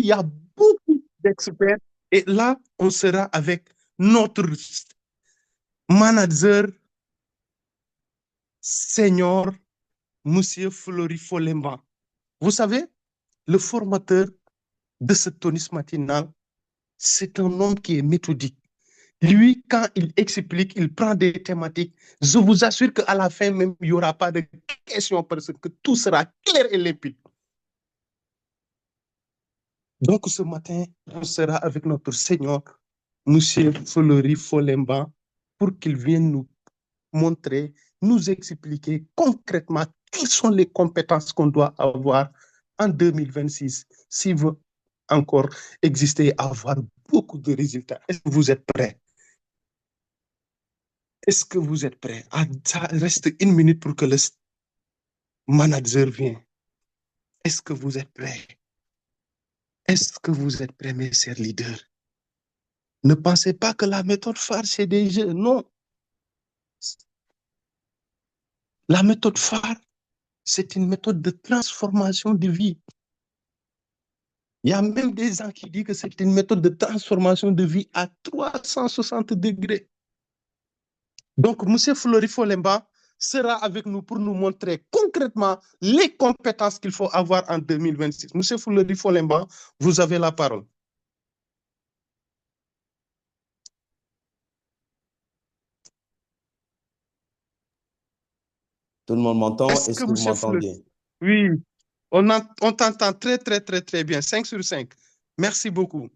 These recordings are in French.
il y a beaucoup d'experts. Et là, on sera avec notre manager senior, Monsieur Flori Folemba. Vous savez, le formateur de ce tonus matinal, c'est un homme qui est méthodique. Lui, quand il explique, il prend des thématiques. Je vous assure qu'à la fin même, il n'y aura pas de questions parce que tout sera clair et limpide. Donc, ce matin, on sera avec notre Seigneur, Monsieur Flori Folemba, pour qu'il vienne nous montrer, nous expliquer concrètement quelles sont les compétences qu'on doit avoir en 2026 s'il veut encore exister et avoir beaucoup de résultats. Est-ce que vous êtes prêts? Est-ce que vous êtes prêts? Ah, ça reste une minute pour que le manager vienne. Est-ce que vous êtes prêts? Est-ce que vous êtes prêts, mes chers leaders? Ne pensez pas que la méthode phare, c'est des jeux. Non. La méthode phare, c'est une méthode de transformation de vie. Il y a même des gens qui disent que c'est une méthode de transformation de vie à 360 degrés. Donc, M. Flori Folemba sera avec nous pour nous montrer concrètement les compétences qu'il faut avoir en 2026. M. Flori Folemba, vous avez la parole. Tout le monde m'entend? Est-ce Est-ce que que vous M. m'entendez? Oui, on t'entend très, très, très, très bien. 5 sur 5. Merci beaucoup.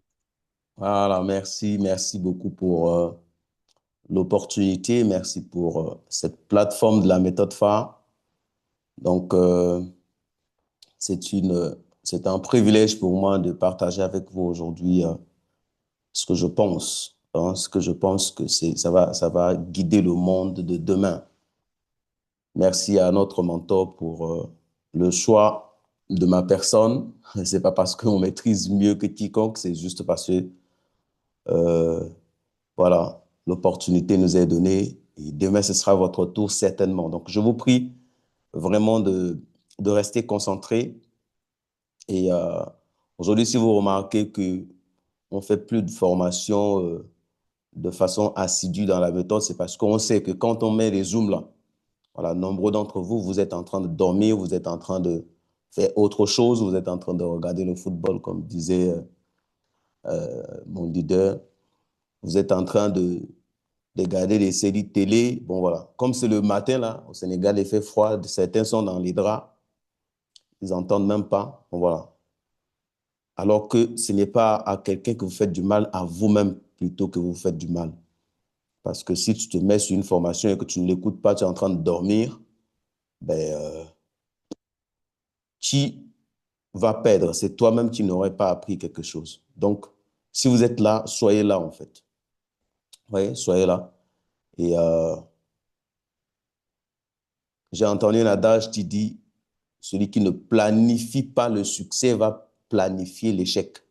Voilà, merci beaucoup pour l'opportunité, merci pour cette plateforme de la méthode phare. Donc, c'est un privilège pour moi de partager avec vous aujourd'hui ce que je pense, hein, ce que je pense que ça va guider le monde de demain. Merci à notre mentor pour le choix de ma personne. C'est pas parce qu'on maîtrise mieux que quiconque, c'est juste parce que voilà, l'opportunité nous est donnée et demain ce sera votre tour certainement. Donc je vous prie vraiment de rester concentré et aujourd'hui si vous remarquez que on fait plus de formation de façon assidue dans la méthode, c'est parce qu'on sait que quand on met les zooms là, voilà, nombreux d'entre vous, vous êtes en train de dormir, vous êtes en train de faire autre chose, vous êtes en train de regarder le football, comme disait mon leader. Vous êtes en train de regarder des séries de télé. Bon, voilà. Comme c'est le matin, là, au Sénégal, il fait froid, certains sont dans les draps, ils n'entendent même pas. Bon, voilà. Alors que ce n'est pas à quelqu'un que vous faites du mal, à vous-même plutôt que vous faites du mal. Parce que si tu te mets sur une formation et que tu ne l'écoutes pas, tu es en train de dormir, ben, tu vas perdre. C'est toi-même qui n'aurais pas appris quelque chose. Donc, si vous êtes là, soyez là, en fait. Vous voyez, soyez là. Et j'ai entendu un adage qui dit, celui qui ne planifie pas le succès va planifier l'échec.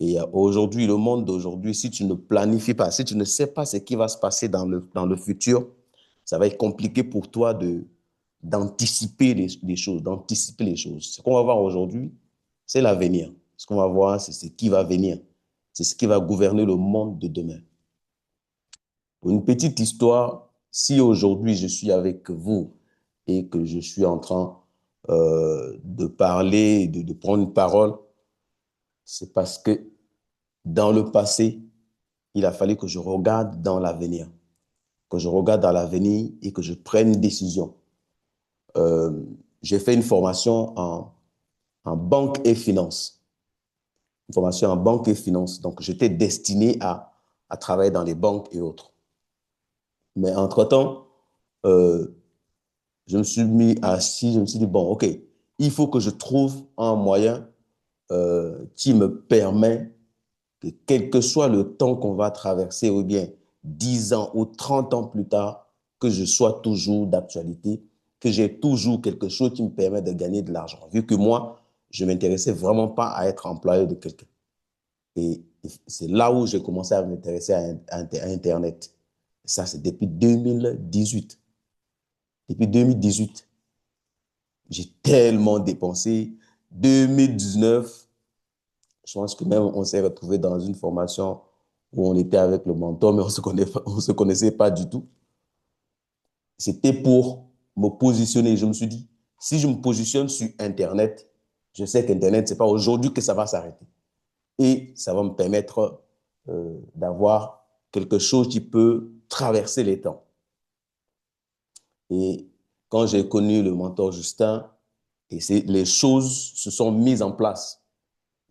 Et aujourd'hui, le monde d'aujourd'hui, si tu ne planifies pas, si tu ne sais pas ce qui va se passer dans le futur, ça va être compliqué pour toi d'anticiper les choses, d'anticiper les choses. Ce qu'on va voir aujourd'hui, c'est l'avenir. Ce qu'on va voir, c'est ce qui va venir. C'est ce qui va gouverner le monde de demain. Pour une petite histoire, si aujourd'hui je suis avec vous et que je suis en train de parler, de prendre une parole, c'est parce que dans le passé, il a fallu que je regarde dans l'avenir, que je regarde dans l'avenir et que je prenne une décision. J'ai fait une formation en banque et finance. Une formation en banque et finance. Donc, j'étais destiné à travailler dans les banques et autres. Mais entre-temps, je me suis mis assis, je me suis dit, bon, OK, il faut que je trouve un moyen qui me permet que quel que soit le temps qu'on va traverser, ou bien 10 ans ou 30 ans plus tard, que je sois toujours d'actualité, que j'ai toujours quelque chose qui me permet de gagner de l'argent. Vu que moi, je ne m'intéressais vraiment pas à être employé de quelqu'un. Et c'est là où j'ai commencé à m'intéresser à Internet. Ça, c'est depuis 2018. Depuis 2018, j'ai tellement dépensé. 2019, Je pense que même on s'est retrouvé dans une formation où on était avec le mentor, mais on se connaissait pas du tout. C'était pour me positionner. Je me suis dit, si je me positionne sur Internet, je sais qu'Internet, c'est pas aujourd'hui que ça va s'arrêter. Et ça va me permettre d'avoir quelque chose qui peut traverser les temps. Et quand j'ai connu le mentor Justin, les choses se sont mises en place.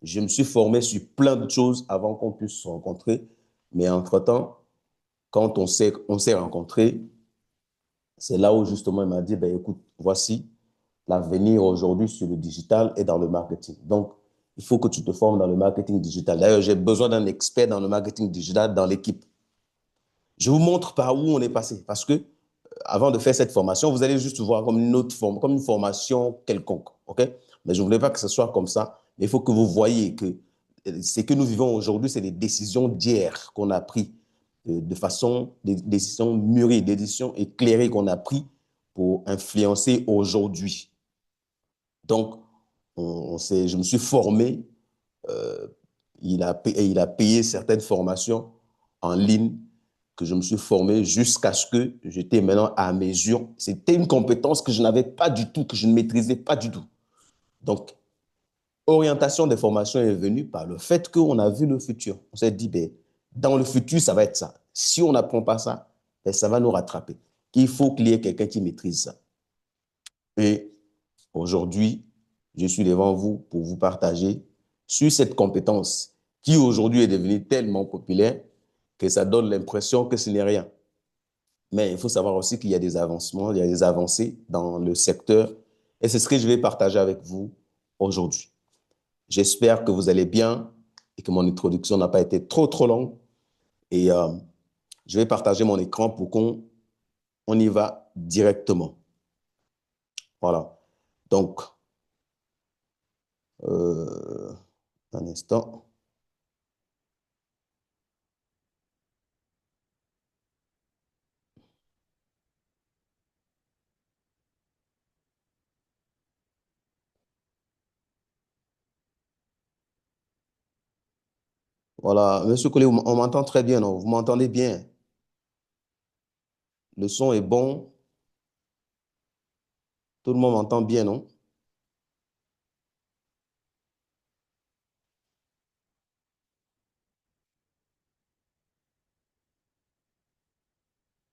Je me suis formé sur plein de choses avant qu'on puisse se rencontrer. Mais entre-temps, quand on s'est rencontrés, c'est là où justement il m'a dit, ben, écoute, voici l'avenir aujourd'hui sur le digital et dans le marketing. Donc, il faut que tu te formes dans le marketing digital. D'ailleurs, j'ai besoin d'un expert dans le marketing digital dans l'équipe. Je vous montre par où on est passé parce que avant de faire cette formation, vous allez juste voir comme une autre forme, comme une formation quelconque, ok? Mais je ne voulais pas que ce soit comme ça. Mais il faut que vous voyez que ce que nous vivons aujourd'hui, c'est des décisions d'hier qu'on a prises de façon, des décisions mûries, des décisions éclairées qu'on a prises pour influencer aujourd'hui. Donc, je me suis formé, euh, il a payé certaines formations en ligne que je me suis formé jusqu'à ce que j'étais maintenant à mesure. C'était une compétence que je n'avais pas du tout, que je ne maîtrisais pas du tout. Donc, orientation des formations est venue par le fait qu'on a vu le futur. On s'est dit, ben, dans le futur, ça va être ça. Si on n'apprend pas ça, ben, ça va nous rattraper. Il faut qu'il y ait quelqu'un qui maîtrise ça. Et aujourd'hui, je suis devant vous pour vous partager sur cette compétence qui aujourd'hui est devenue tellement populaire que ça donne l'impression que ce n'est rien. Mais il faut savoir aussi qu'il y a des avancements, il y a des avancées dans le secteur et c'est ce que je vais partager avec vous aujourd'hui. J'espère que vous allez bien et que mon introduction n'a pas été trop longue et je vais partager mon écran pour qu'on y va directement. Voilà. Donc, un instant. Voilà, Monsieur Collet, on m'entend très bien, non? Vous m'entendez bien? Le son est bon, tout le monde m'entend bien, non?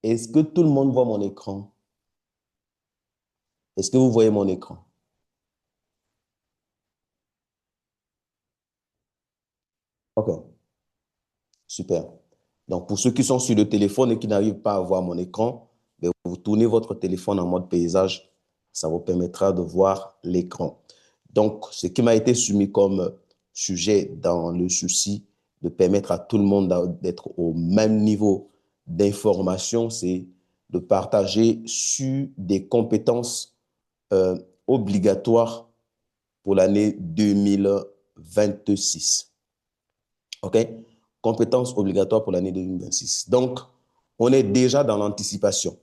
Est-ce que tout le monde voit mon écran? Est-ce que vous voyez mon écran? OK, super. Donc, pour ceux qui sont sur le téléphone et qui n'arrivent pas à voir mon écran, ben, vous tournez votre téléphone en mode paysage. Ça vous permettra de voir l'écran. Donc, ce qui m'a été soumis comme sujet dans le souci de permettre à tout le monde d'être au même niveau d'information, c'est de partager sur des compétences euh, obligatoires pour l'année 2026. OK? Compétences obligatoires pour l'année 2026. Donc, on est déjà dans l'anticipation.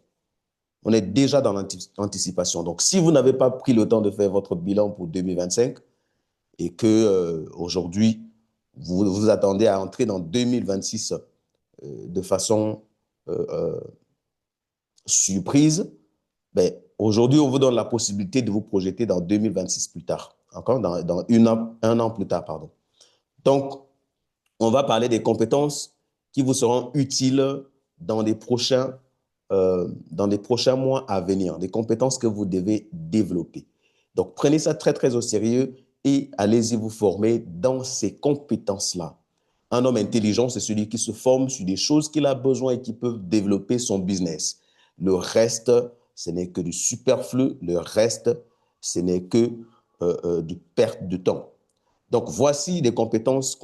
On est déjà dans l'anticipation. Donc, si vous n'avez pas pris le temps de faire votre bilan pour 2025 et que aujourd'hui, vous vous attendez à entrer dans 2026 de façon euh, euh, surprise, ben, aujourd'hui, on vous donne la possibilité de vous projeter dans 2026 plus tard, encore dans un an plus tard, pardon. Donc, on va parler des compétences qui vous seront utiles dans les prochains mois à venir, des compétences que vous devez développer. Donc, prenez ça très au sérieux et allez-y vous former dans ces compétences-là. Un homme intelligent, c'est celui qui se forme sur des choses qu'il a besoin et qui peut développer son business. Le reste, ce n'est que du superflu. Le reste, ce n'est que du perte de temps. Donc, voici les compétences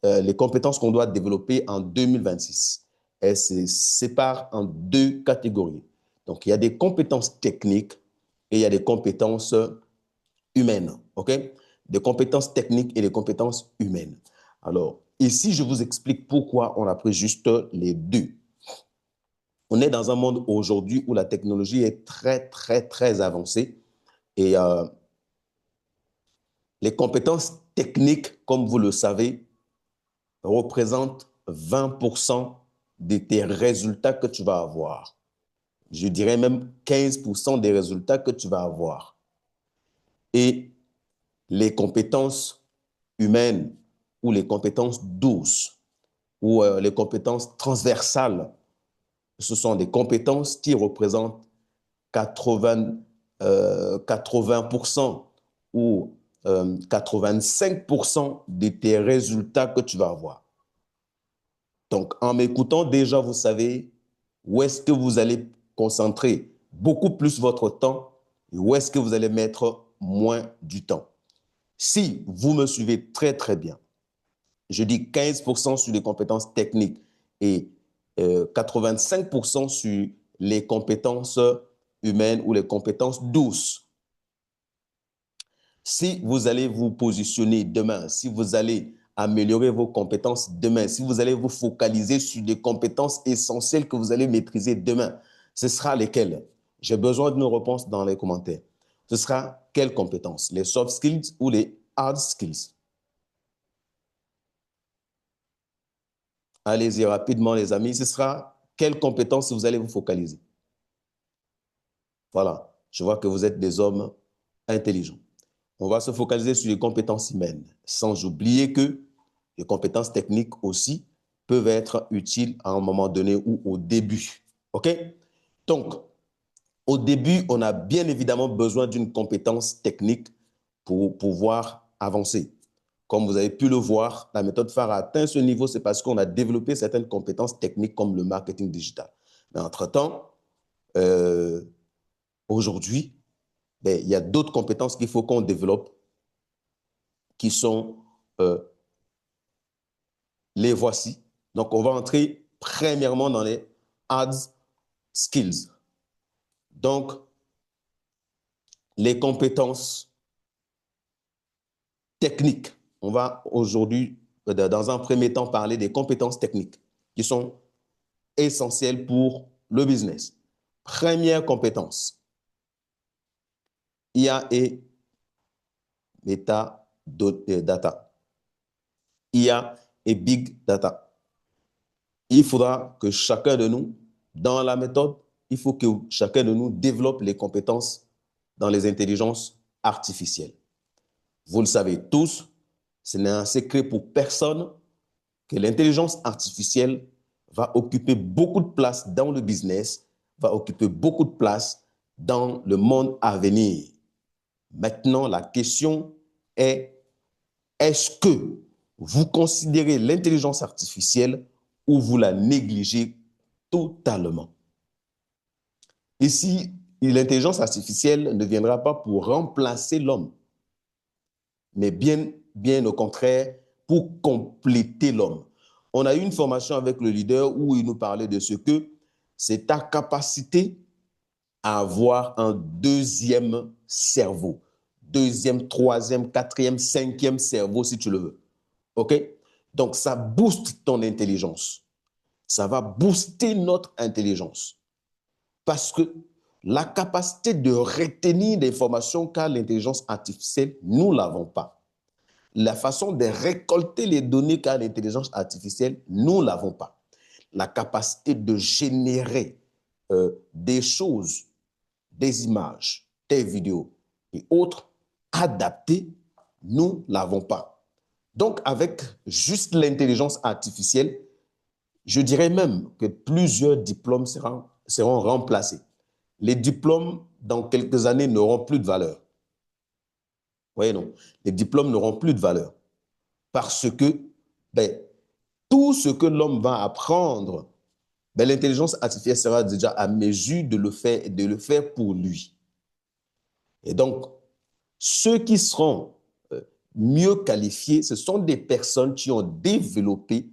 les compétences qu'on doit développer en 2026. Elles se séparent en deux catégories. Donc, il y a des compétences techniques et il y a des compétences humaines. OK? Des compétences techniques et des compétences humaines. Alors, ici, je vous explique pourquoi on a pris juste les deux. On est dans un monde aujourd'hui où la technologie est très avancée et les compétences technique, comme vous le savez, représente 20% de tes résultats que tu vas avoir. Je dirais même 15% des résultats que tu vas avoir. Et les compétences humaines ou les compétences douces ou les compétences transversales, ce sont des compétences qui représentent 80% ou 85% de tes résultats que tu vas avoir. Donc, en m'écoutant, déjà, vous savez où est-ce que vous allez concentrer beaucoup plus votre temps et où est-ce que vous allez mettre moins du temps. Si vous me suivez très, très bien, je dis 15% sur les compétences techniques et 85% sur les compétences humaines ou les compétences douces. Si vous allez vous positionner demain, si vous allez améliorer vos compétences demain, si vous allez vous focaliser sur les compétences essentielles que vous allez maîtriser demain, ce sera lesquelles? J'ai besoin d'une réponse dans les commentaires. Ce sera quelles compétences? Les soft skills ou les hard skills? Allez-y rapidement, les amis. Ce sera quelles compétences vous allez vous focaliser? Voilà, je vois que vous êtes des hommes intelligents. On va se focaliser sur les compétences humaines, sans oublier que les compétences techniques aussi peuvent être utiles à un moment donné ou au début. OK? Donc, au début, on a bien évidemment besoin d'une compétence technique pour pouvoir avancer. Comme vous avez pu le voir, la méthode phare a atteint ce niveau, c'est parce qu'on a développé certaines compétences techniques comme le marketing digital. Mais entre-temps, aujourd'hui, il y a d'autres compétences qu'il faut qu'on développe qui sont les voici. Donc, on va entrer premièrement dans les hard skills. Donc, les compétences techniques. On va aujourd'hui, dans un premier temps, parler des compétences techniques qui sont essentielles pour le business. Première compétence, IA et data. IA et big data. Il faudra que chacun de nous, dans la méthode, il faut que chacun de nous développe les compétences dans les intelligences artificielles. Vous le savez tous, ce n'est un secret pour personne que l'intelligence artificielle va occuper beaucoup de place dans le business, va occuper beaucoup de place dans le monde à venir. Maintenant, la question est, est-ce que vous considérez l'intelligence artificielle ou vous la négligez totalement? Ici, l'intelligence artificielle ne viendra pas pour remplacer l'homme, mais bien au contraire, pour compléter l'homme. On a eu une formation avec le leader où il nous parlait de ce que c'est ta capacité à avoir un deuxième cerveau, deuxième, troisième, quatrième, cinquième cerveau si tu le veux. OK? Donc, ça booste ton intelligence. Ça va booster notre intelligence. Parce que la capacité de retenir l'information qu'a l'intelligence artificielle, nous ne l'avons pas. La façon de récolter les données qu'a l'intelligence artificielle, nous ne l'avons pas. La capacité de générer des choses, des images, des vidéos et autres adaptées, nous ne l'avons pas. Donc, avec juste l'intelligence artificielle, je dirais même que plusieurs diplômes seront remplacés. Les diplômes, dans quelques années, n'auront plus de valeur. Voyez, non, les diplômes n'auront plus de valeur parce que tout ce que l'homme va apprendre, l'intelligence artificielle sera déjà à mesure de le faire pour lui. Et donc, ceux qui seront mieux qualifiés, ce sont des personnes qui ont développé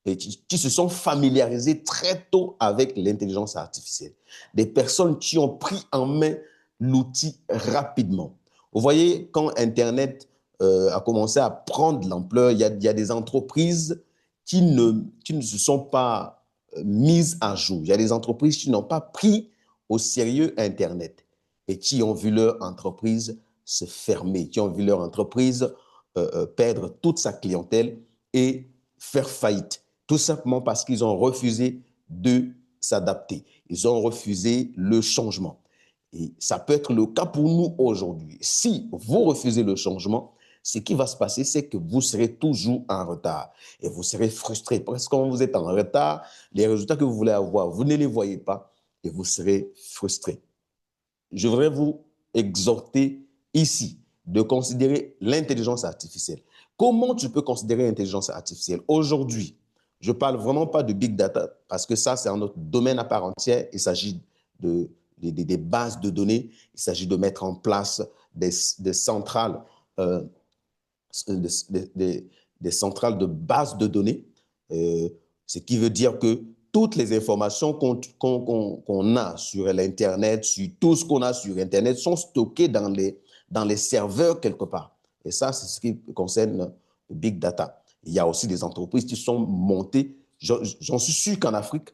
et qui se sont familiarisés très tôt avec l'intelligence artificielle. Des personnes qui ont pris en main l'outil rapidement. Vous voyez, quand Internet a commencé à prendre l'ampleur, il y a des entreprises qui ne se sont pas mises à jour. Il y a des entreprises qui n'ont pas pris au sérieux Internet et qui ont vu leur entreprise se fermer, qui ont vu leur entreprise perdre toute sa clientèle et faire faillite, tout simplement parce qu'ils ont refusé de s'adapter. Ils ont refusé le changement. Et ça peut être le cas pour nous aujourd'hui. Si vous refusez le changement, ce qui va se passer, c'est que vous serez toujours en retard et vous serez frustré. Parce que quand vous êtes en retard, les résultats que vous voulez avoir, vous ne les voyez pas et vous serez frustré. Je voudrais vous exhorter ici de considérer l'intelligence artificielle. Comment tu peux considérer l'intelligence artificielle? Aujourd'hui, je ne parle vraiment pas de big data parce que ça, c'est un autre domaine à part entière. Il s'agit des bases de données. Il s'agit de mettre en place des centrales, des centrales de bases de données, ce qui veut dire que toutes les informations qu'on a sur l'Internet, sur tout ce qu'on a sur Internet, sont stockées dans les serveurs quelque part. Et ça, c'est ce qui concerne le big data. Il y a aussi des entreprises qui sont montées, j'en suis sûr qu'en Afrique,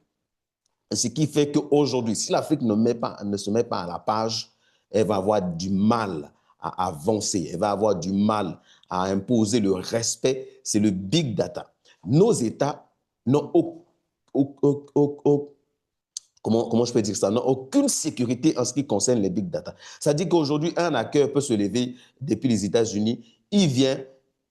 ce qui fait qu'aujourd'hui, si l'Afrique ne se met pas à la page, elle va avoir du mal à avancer, elle va avoir du mal à imposer le respect. C'est le big data. Nos États n'ont comment je peux dire ça, n'ont aucune sécurité en ce qui concerne les big data. Ça dit qu'aujourd'hui, un hacker peut se lever depuis les États-Unis, il vient,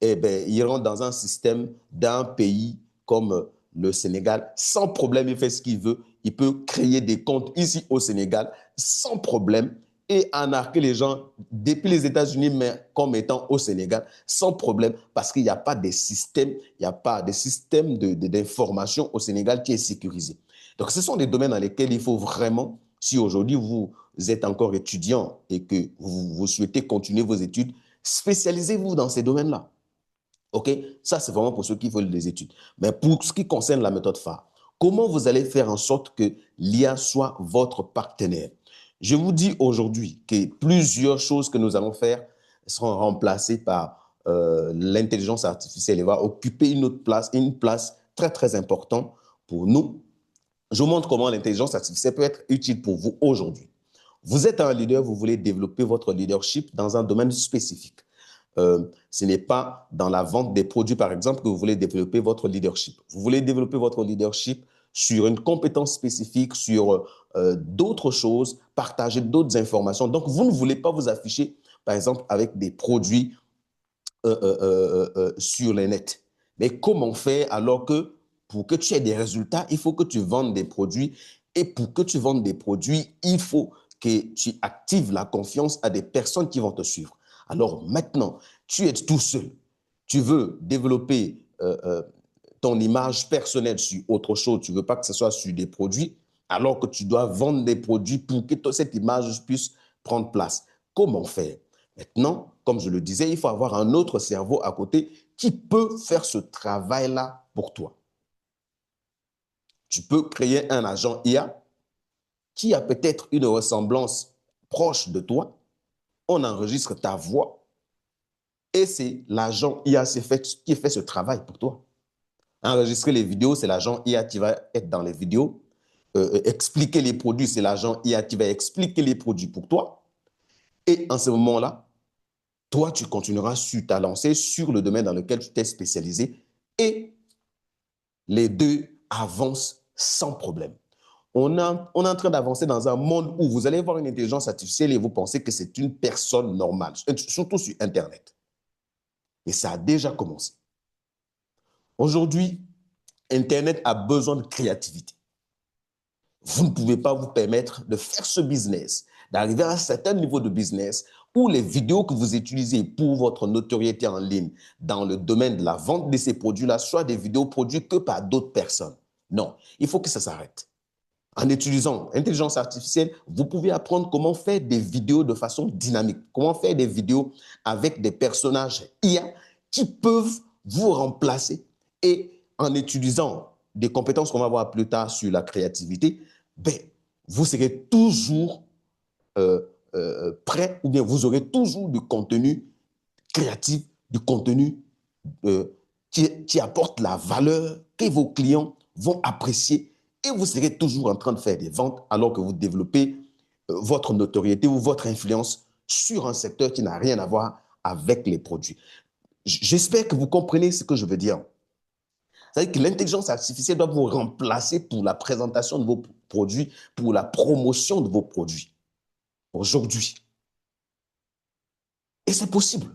eh ben, il rentre dans un système d'un pays comme le Sénégal, sans problème, il fait ce qu'il veut. Il peut créer des comptes ici au Sénégal sans problème et arnaquer les gens depuis les États-Unis, mais comme étant au Sénégal, sans problème, parce qu'il n'y a pas de système, il n'y a pas de système d'information au Sénégal qui est sécurisé. Donc, ce sont des domaines dans lesquels il faut vraiment, si aujourd'hui vous êtes encore étudiant et que vous souhaitez continuer vos études, spécialisez-vous dans ces domaines-là. OK? Ça, c'est vraiment pour ceux qui veulent des études. Mais pour ce qui concerne la méthode phare, comment vous allez faire en sorte que l'IA soit votre partenaire? Je vous dis aujourd'hui que plusieurs choses que nous allons faire seront remplacées par l'intelligence artificielle. Elle va occuper une place très, très importante pour nous. Je vous montre comment l'intelligence artificielle peut être utile pour vous aujourd'hui. Vous êtes un leader, vous voulez développer votre leadership dans un domaine spécifique. Ce n'est pas dans la vente des produits, par exemple, que vous voulez développer votre leadership. Vous voulez développer votre leadership sur une compétence spécifique, sur d'autres choses, partager d'autres informations. Donc, vous ne voulez pas vous afficher, par exemple, avec des produits sur le net. Mais comment faire alors que pour que tu aies des résultats, il faut que tu vendes des produits. Et pour que tu vendes des produits, il faut que tu actives la confiance à des personnes qui vont te suivre. Alors maintenant, tu es tout seul. Tu veux développer ton image personnelle sur autre chose. Tu ne veux pas que ce soit sur des produits, alors que tu dois vendre des produits pour que cette image puisse prendre place. Comment faire? Maintenant, comme je le disais, il faut avoir un autre cerveau à côté qui peut faire ce travail-là pour toi. Tu peux créer un agent IA qui a peut-être une ressemblance proche de toi. On enregistre ta voix et c'est l'agent IA qui fait ce travail pour toi. Enregistrer les vidéos, c'est l'agent IA qui va être dans les vidéos. Expliquer les produits, c'est l'agent IA qui va expliquer les produits pour toi. Et en ce moment-là, toi, tu continueras sur ta lancée, sur le domaine dans lequel tu t'es spécialisé et les deux avancent sans problème. On est en train d'avancer dans un monde où vous allez voir une intelligence artificielle et vous pensez que c'est une personne normale, surtout sur Internet. Et ça a déjà commencé. Aujourd'hui, Internet a besoin de créativité. Vous ne pouvez pas vous permettre de faire ce business, d'arriver à un certain niveau de business où les vidéos que vous utilisez pour votre notoriété en ligne dans le domaine de la vente de ces produits-là soient des vidéos produites que par d'autres personnes. Non, il faut que ça s'arrête. En utilisant l'intelligence artificielle, vous pouvez apprendre comment faire des vidéos de façon dynamique, comment faire des vidéos avec des personnages IA qui peuvent vous remplacer. Et en utilisant des compétences qu'on va voir plus tard sur la créativité, ben, vous serez toujours prêt ou bien vous aurez toujours du contenu créatif, du contenu qui apporte la valeur que vos clients vont apprécier et vous serez toujours en train de faire des ventes alors que vous développez votre notoriété ou votre influence sur un secteur qui n'a rien à voir avec les produits. J'espère que vous comprenez ce que je veux dire. C'est-à-dire que l'intelligence artificielle doit vous remplacer pour la présentation de vos produits, pour la promotion de vos produits aujourd'hui. Et c'est possible.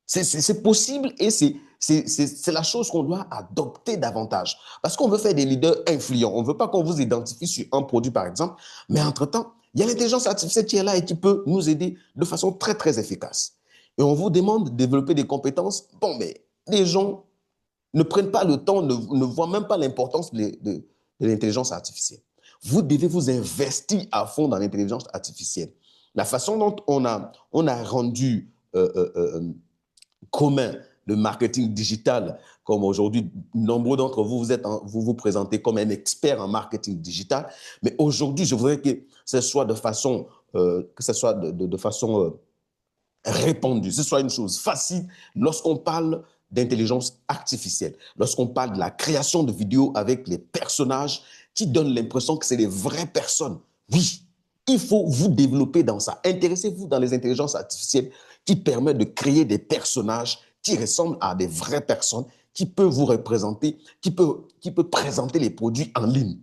C'est possible et c'est la chose qu'on doit adopter davantage. Parce qu'on veut faire des leaders influents. On ne veut pas qu'on vous identifie sur un produit, par exemple, mais entre-temps, il y a l'intelligence artificielle qui est là et qui peut nous aider de façon très, très efficace. Et on vous demande de développer des compétences. Bon, mais les gens ne prennent pas le temps, ne voient même pas l'importance de l'intelligence artificielle. Vous devez vous investir à fond dans l'intelligence artificielle. La façon dont on a rendu commun le marketing digital, comme aujourd'hui, nombreux d'entre vous, vous présentez comme un expert en marketing digital. Mais aujourd'hui, je voudrais que ce soit de façon, répandue, ce soit une chose facile lorsqu'on parle d'intelligence artificielle, lorsqu'on parle de la création de vidéos avec les personnages qui donnent l'impression que c'est des vraies personnes. Oui, il faut vous développer dans ça. Intéressez-vous dans les intelligences artificielles qui permettent de créer des personnages qui ressemblent à des vraies personnes, qui peuvent vous représenter, qui peut présenter les produits en ligne.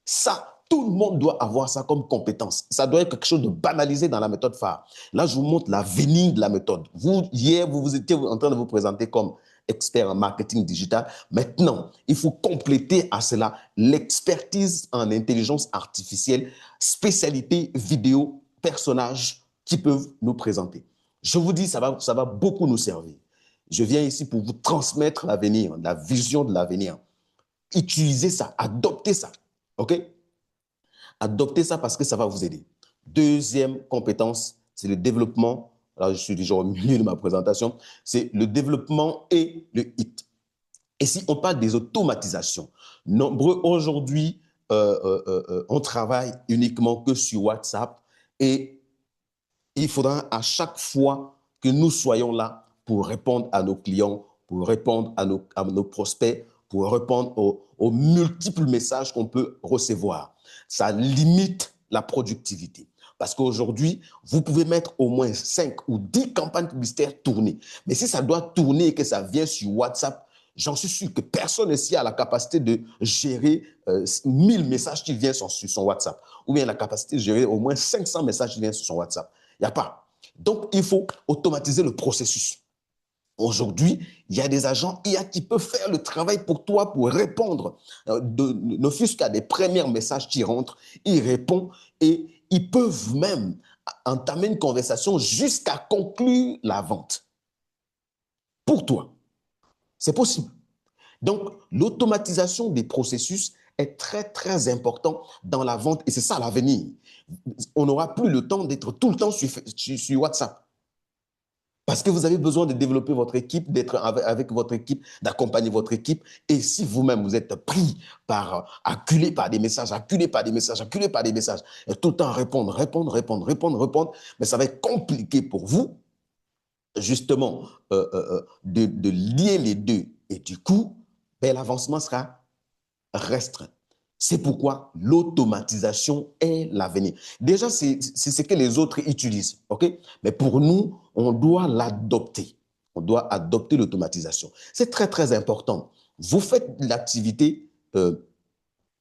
Ça, tout le monde doit avoir ça comme compétence. Ça doit être quelque chose de banalisé dans la méthode phare. Là, je vous montre l'avenir de la méthode. Hier, vous étiez en train de vous présenter comme expert en marketing digital. Maintenant, il faut compléter à cela l'expertise en intelligence artificielle, spécialité vidéo, personnages qui peuvent nous présenter. Je vous dis, ça va beaucoup nous servir. Je viens ici pour vous transmettre l'avenir, la vision de l'avenir. Utilisez ça, adoptez ça. OK? Adoptez ça parce que ça va vous aider. Deuxième compétence, c'est le développement. Là, je suis déjà au milieu de ma présentation. C'est le développement et le HIT. Et si on parle des automatisations, nombreux aujourd'hui, on travaille uniquement que sur WhatsApp et il faudra à chaque fois que nous soyons là pour répondre à nos clients, pour répondre à nos prospects, pour répondre aux multiples messages qu'on peut recevoir. Ça limite la productivité. Parce qu'aujourd'hui, vous pouvez mettre au moins 5 ou 10 campagnes publicitaires tournées. Mais si ça doit tourner et que ça vient sur WhatsApp, j'en suis sûr que personne ici a la capacité de gérer 1000 messages qui viennent sur son WhatsApp. Ou bien la capacité de gérer au moins 500 messages qui viennent sur son WhatsApp. Il n'y a pas. Donc, il faut automatiser le processus. Aujourd'hui, il y a des agents IA qui peuvent faire le travail pour toi, pour répondre, ne fût-ce qu'à des premiers messages qui rentrent, ils répondent et ils peuvent même entamer une conversation jusqu'à conclure la vente. Pour toi, c'est possible. Donc, l'automatisation des processus est très, très important dans la vente et c'est ça l'avenir. On n'aura plus le temps d'être tout le temps sur WhatsApp. Parce que vous avez besoin de développer votre équipe, d'être avec votre équipe, d'accompagner votre équipe. Et si vous-même, vous êtes pris acculé par des messages, acculé par des messages, acculé par des messages, et tout le temps répondre, mais ça va être compliqué pour vous, justement, de lier les deux. Et du coup, ben, l'avancement sera restreint. C'est pourquoi l'automatisation est l'avenir. Déjà, c'est ce que les autres utilisent, OK? Mais pour nous, on doit l'adopter. On doit adopter l'automatisation. C'est très, très important. Vous faites l'activité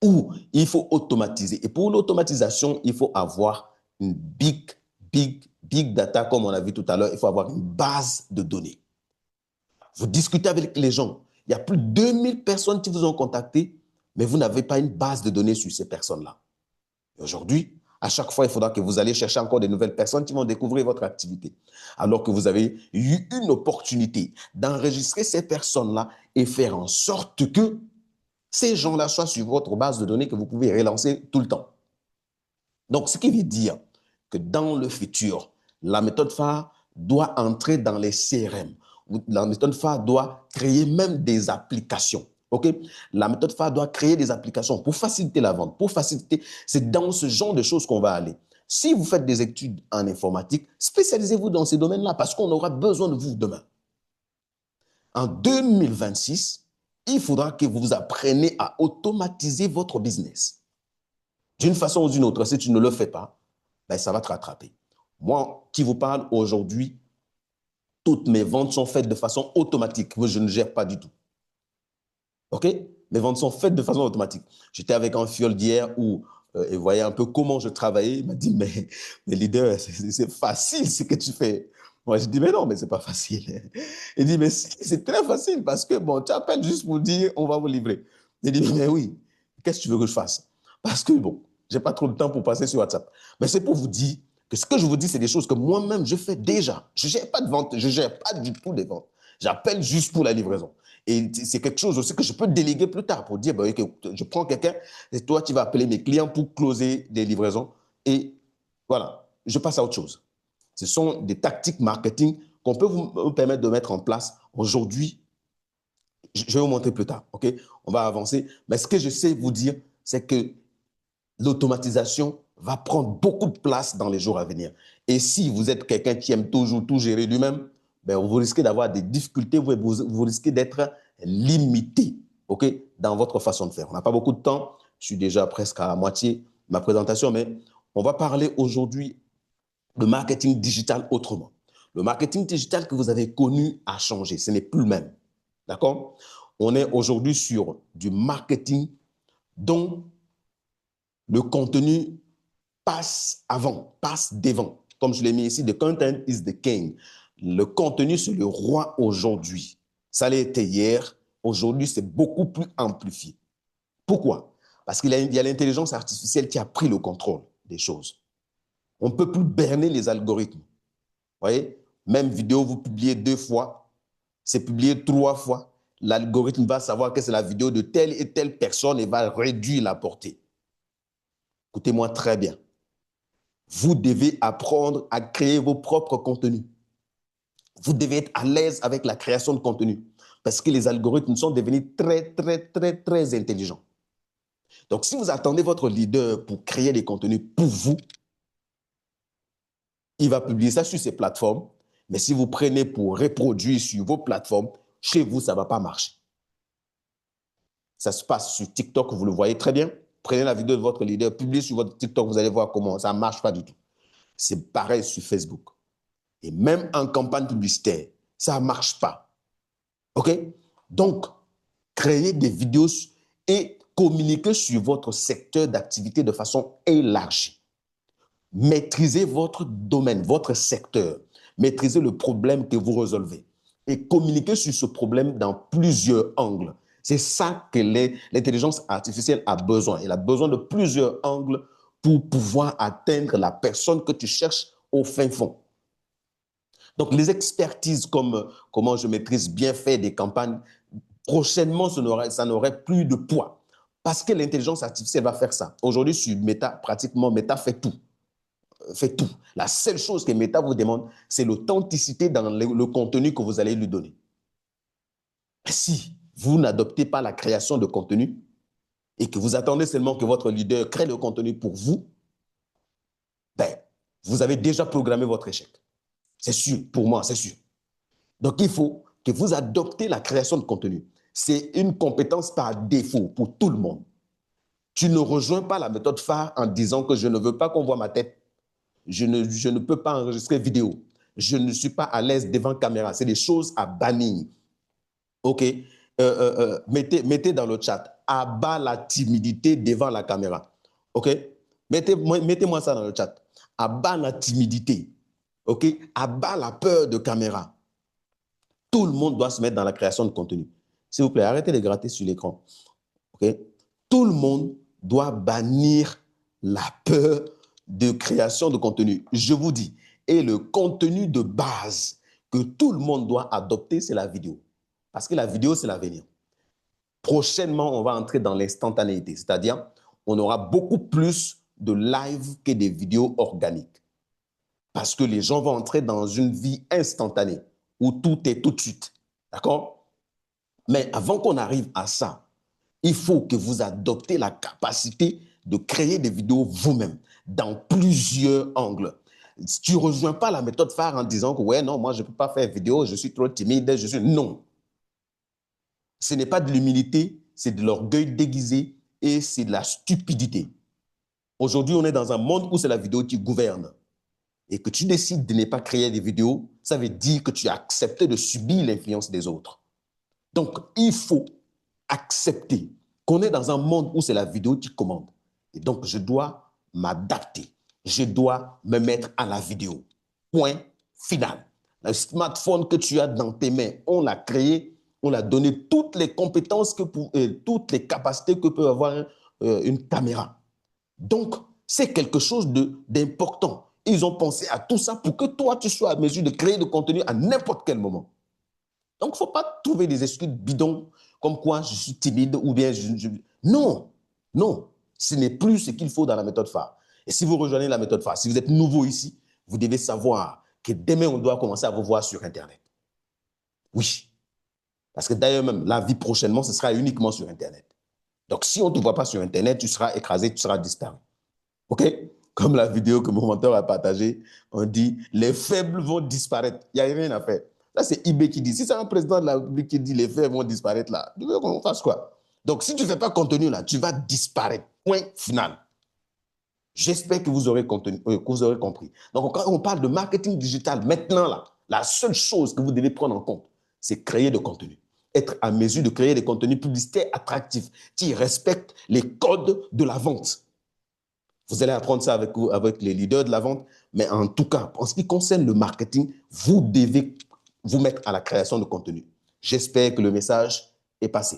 où il faut automatiser. Et pour l'automatisation, il faut avoir une big data, comme on a vu tout à l'heure. Il faut avoir une base de données. Vous discutez avec les gens. Il y a plus de 2000 personnes qui vous ont contacté, mais vous n'avez pas une base de données sur ces personnes-là. Aujourd'hui, à chaque fois, il faudra que vous allez chercher encore de nouvelles personnes qui vont découvrir votre activité. Alors que vous avez eu une opportunité d'enregistrer ces personnes-là et faire en sorte que ces gens-là soient sur votre base de données que vous pouvez relancer tout le temps. Donc, ce qui veut dire que dans le futur, la méthode phare doit entrer dans les CRM. La méthode phare doit créer même des applications. Okay? La méthode phare doit créer des applications pour faciliter la vente, pour faciliter. C'est dans ce genre de choses qu'on va aller. Si vous faites des études en informatique, spécialisez-vous dans ces domaines-là parce qu'on aura besoin de vous demain. En 2026, il faudra que vous appreniez à automatiser votre business. D'une façon ou d'une autre, si tu ne le fais pas, ben ça va te rattraper. Moi, qui vous parle aujourd'hui, toutes mes ventes sont faites de façon automatique. Moi, je ne gère pas du tout. OK? Mes ventes sont faites de façon automatique. J'étais avec un fiole d'hier où il voyait un peu comment je travaillais. Il m'a dit, mais leader, c'est facile ce que tu fais. Moi, je dis, mais non, mais c'est pas facile. Il dit, mais si, c'est très facile parce que, bon, tu appelles juste pour dire, on va vous livrer. Il dit, mais oui, qu'est-ce que tu veux que je fasse? Parce que, bon, j'ai pas trop de temps pour passer sur WhatsApp. Mais c'est pour vous dire que ce que je vous dis, c'est des choses que moi-même, je fais déjà. Je gère pas de vente, je gère pas du tout des ventes. J'appelle juste pour la livraison. Et c'est quelque chose aussi que je peux déléguer plus tard pour dire, bah, okay, je prends quelqu'un et toi, tu vas appeler mes clients pour closer des livraisons. Et voilà, je passe à autre chose. Ce sont des tactiques marketing qu'on peut vous permettre de mettre en place aujourd'hui. Je vais vous montrer plus tard, OK? On va avancer. Mais ce que je sais vous dire, c'est que l'automatisation va prendre beaucoup de place dans les jours à venir. Et si vous êtes quelqu'un qui aime toujours tout gérer lui-même, ben vous risquez d'avoir des difficultés, vous risquez d'être limité, OK, dans votre façon de faire. On n'a pas beaucoup de temps. Je suis déjà presque à la moitié de ma présentation, mais on va parler aujourd'hui de marketing digital autrement. Le marketing digital que vous avez connu a changé. Ce n'est plus le même. D'accord? On est aujourd'hui sur du marketing dont le contenu passe avant, passe devant. Comme je l'ai mis ici, the content is the king. Le contenu, c'est le roi aujourd'hui. Ça l'était hier. Aujourd'hui, c'est beaucoup plus amplifié. Pourquoi? Parce qu'il y a l'intelligence artificielle qui a pris le contrôle des choses. On ne peut plus berner les algorithmes. Vous voyez? Même vidéo, vous publiez 2 fois, c'est publié 3 fois. L'algorithme va savoir que c'est la vidéo de telle et telle personne et va réduire la portée. Écoutez-moi très bien. Vous devez apprendre à créer vos propres contenus. Vous devez être à l'aise avec la création de contenu parce que les algorithmes sont devenus très, très, très, très intelligents. Donc, si vous attendez votre leader pour créer des contenus pour vous, il va publier ça sur ses plateformes. Mais si vous prenez pour reproduire sur vos plateformes, chez vous, ça ne va pas marcher. Ça se passe sur TikTok, vous le voyez très bien. Prenez la vidéo de votre leader, publiez sur votre TikTok, vous allez voir comment ça ne marche pas du tout. C'est pareil sur Facebook. Et même en campagne publicitaire, ça ne marche pas. OK? Donc, créez des vidéos et communiquez sur votre secteur d'activité de façon élargie. Maîtrisez votre domaine, votre secteur. Maîtrisez le problème que vous résolvez. Et communiquez sur ce problème dans plusieurs angles. C'est ça que l'intelligence artificielle a besoin. Elle a besoin de plusieurs angles pour pouvoir atteindre la personne que tu cherches au fin fond. Donc, les expertises comme comment je maîtrise bien faire des campagnes, prochainement, ça n'aurait plus de poids parce que l'intelligence artificielle va faire ça. Aujourd'hui, sur Meta, pratiquement, Meta fait tout. Fait tout. La seule chose que Meta vous demande, c'est l'authenticité dans le contenu que vous allez lui donner. Si vous n'adoptez pas la création de contenu et que vous attendez seulement que votre leader crée le contenu pour vous, ben, vous avez déjà programmé votre échec. C'est sûr, pour moi, c'est sûr. Donc, il faut que vous adoptez la création de contenu. C'est une compétence par défaut pour tout le monde. Tu ne rejoins pas la méthode phare en disant que je ne veux pas qu'on voit ma tête. Je ne peux pas enregistrer vidéo. Je ne suis pas à l'aise devant caméra. C'est des choses à bannir. OK? Mettez dans le chat. Abat la timidité devant la caméra. OK? Mettez-moi ça dans le chat. Abat la timidité. OK? Abat la peur de caméra. Tout le monde doit se mettre dans la création de contenu. S'il vous plaît, arrêtez de gratter sur l'écran. Okay? Tout le monde doit bannir la peur de création de contenu. Je vous dis, et le contenu de base que tout le monde doit adopter, c'est la vidéo. Parce que la vidéo, c'est l'avenir. Prochainement, on va entrer dans l'instantanéité, c'est-à-dire on aura beaucoup plus de live que des vidéos organiques. Parce que les gens vont entrer dans une vie instantanée où tout est tout de suite. D'accord? Mais avant qu'on arrive à ça, il faut que vous adoptez la capacité de créer des vidéos vous-même dans plusieurs angles. Si tu ne rejoins pas la méthode phare en disant que ouais, non, moi je ne peux pas faire vidéo, je suis trop timide, Non. Ce n'est pas de l'humilité, c'est de l'orgueil déguisé et c'est de la stupidité. Aujourd'hui, on est dans un monde où c'est la vidéo qui gouverne. et que tu décides de ne pas créer des vidéos, ça veut dire que tu as accepté de subir l'influence des autres. Donc, il faut accepter qu'on est dans un monde où c'est la vidéo qui commande. Et donc, je dois m'adapter. Je dois me mettre à la vidéo. Point final. Le smartphone que tu as dans tes mains, on l'a créé, on l'a donné toutes les compétences, toutes les capacités que peut avoir une caméra. Donc, c'est quelque chose d'important. Ils ont pensé à tout ça pour que toi, tu sois à mesure de créer du contenu à n'importe quel moment. Donc, il ne faut pas trouver des excuses bidons comme quoi je suis timide ou bien Non, non, ce n'est plus ce qu'il faut dans la méthode phare. Et si vous rejoignez la méthode phare, si vous êtes nouveau ici, vous devez savoir que demain, on doit commencer à vous voir sur Internet. Oui, parce que d'ailleurs même, la vie prochainement, ce sera uniquement sur Internet. Donc, si on ne te voit pas sur Internet, tu seras écrasé, tu seras disparu. OK? Comme la vidéo que mon mentor a partagée, on dit les faibles vont disparaître. Il n'y a rien à faire. Là, c'est IB qui dit. Si c'est un président de la République qui dit les faibles vont disparaître là, tu veux qu'on fasse quoi? Donc, si tu ne fais pas contenu là, tu vas disparaître. Point final. J'espère que vous aurez compris. Donc, quand on parle de marketing digital, maintenant là, la seule chose que vous devez prendre en compte, c'est créer de contenu. Être à mesure de créer des contenus publicitaires attractifs qui respectent les codes de la vente. Vous allez apprendre ça avec les leaders de la vente. Mais en tout cas, en ce qui concerne le marketing, vous devez vous mettre à la création de contenu. J'espère que le message est passé.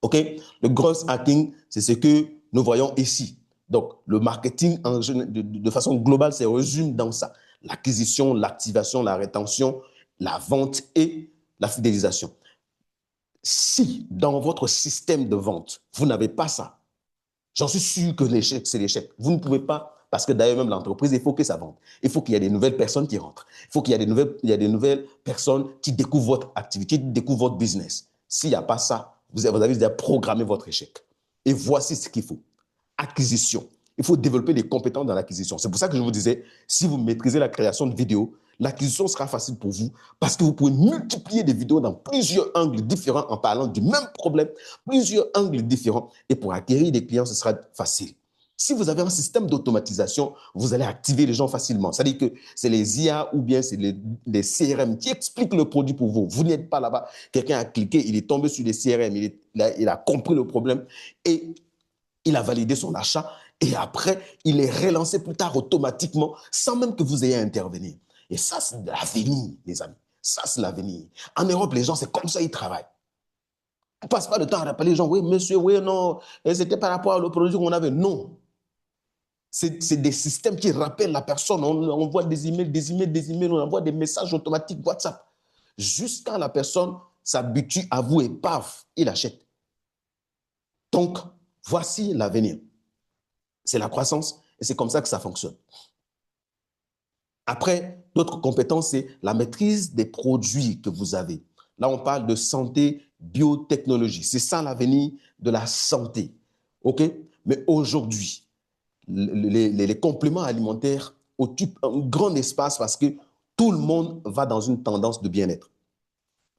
OK? Le growth hacking, c'est ce que nous voyons ici. Donc, le marketing, de façon globale, se résume dans ça. L'acquisition, l'activation, la rétention, la vente et la fidélisation. Si dans votre système de vente, vous n'avez pas ça, j'en suis sûr que l'échec, c'est l'échec. Vous ne pouvez pas, parce que d'ailleurs même l'entreprise, il faut que ça vende. Il faut qu'il y ait des nouvelles personnes qui rentrent. Il faut qu'il y ait des nouvelles personnes qui découvrent votre activité, qui découvrent votre business. S'il n'y a pas ça, vous avez déjà programmé votre échec. Et voici ce qu'il faut. Acquisition. Il faut développer des compétences dans l'acquisition. C'est pour ça que je vous disais, si vous maîtrisez la création de vidéos, l'acquisition sera facile pour vous parce que vous pouvez multiplier des vidéos dans plusieurs angles différents en parlant du même problème, plusieurs angles différents. Et pour acquérir des clients, ce sera facile. Si vous avez un système d'automatisation, vous allez activer les gens facilement. C'est-à-dire que c'est les IA ou bien c'est les CRM qui expliquent le produit pour vous. Vous n'êtes pas là-bas. Quelqu'un a cliqué, il est tombé sur les CRM, il a compris le problème et il a validé son achat. Et après, il est relancé plus tard automatiquement sans même que vous ayez à intervenir. Et ça, c'est l'avenir, les amis. Ça, c'est l'avenir. En Europe, les gens, c'est comme ça ils travaillent. On ne passe pas le temps à rappeler les gens, oui, monsieur, oui, non, c'était par rapport au produit qu'on avait. Non. C'est des systèmes qui rappellent la personne. On envoie des emails, on envoie des messages automatiques WhatsApp. Jusqu'à la personne s'habitue à vous et paf, il achète. Donc, voici l'avenir. C'est la croissance et c'est comme ça que ça fonctionne. Après, d'autres compétences, c'est la maîtrise des produits que vous avez. Là, on parle de santé, biotechnologie. C'est ça l'avenir de la santé. OK? Mais aujourd'hui, les compléments alimentaires occupent un grand espace parce que tout le monde va dans une tendance de bien-être.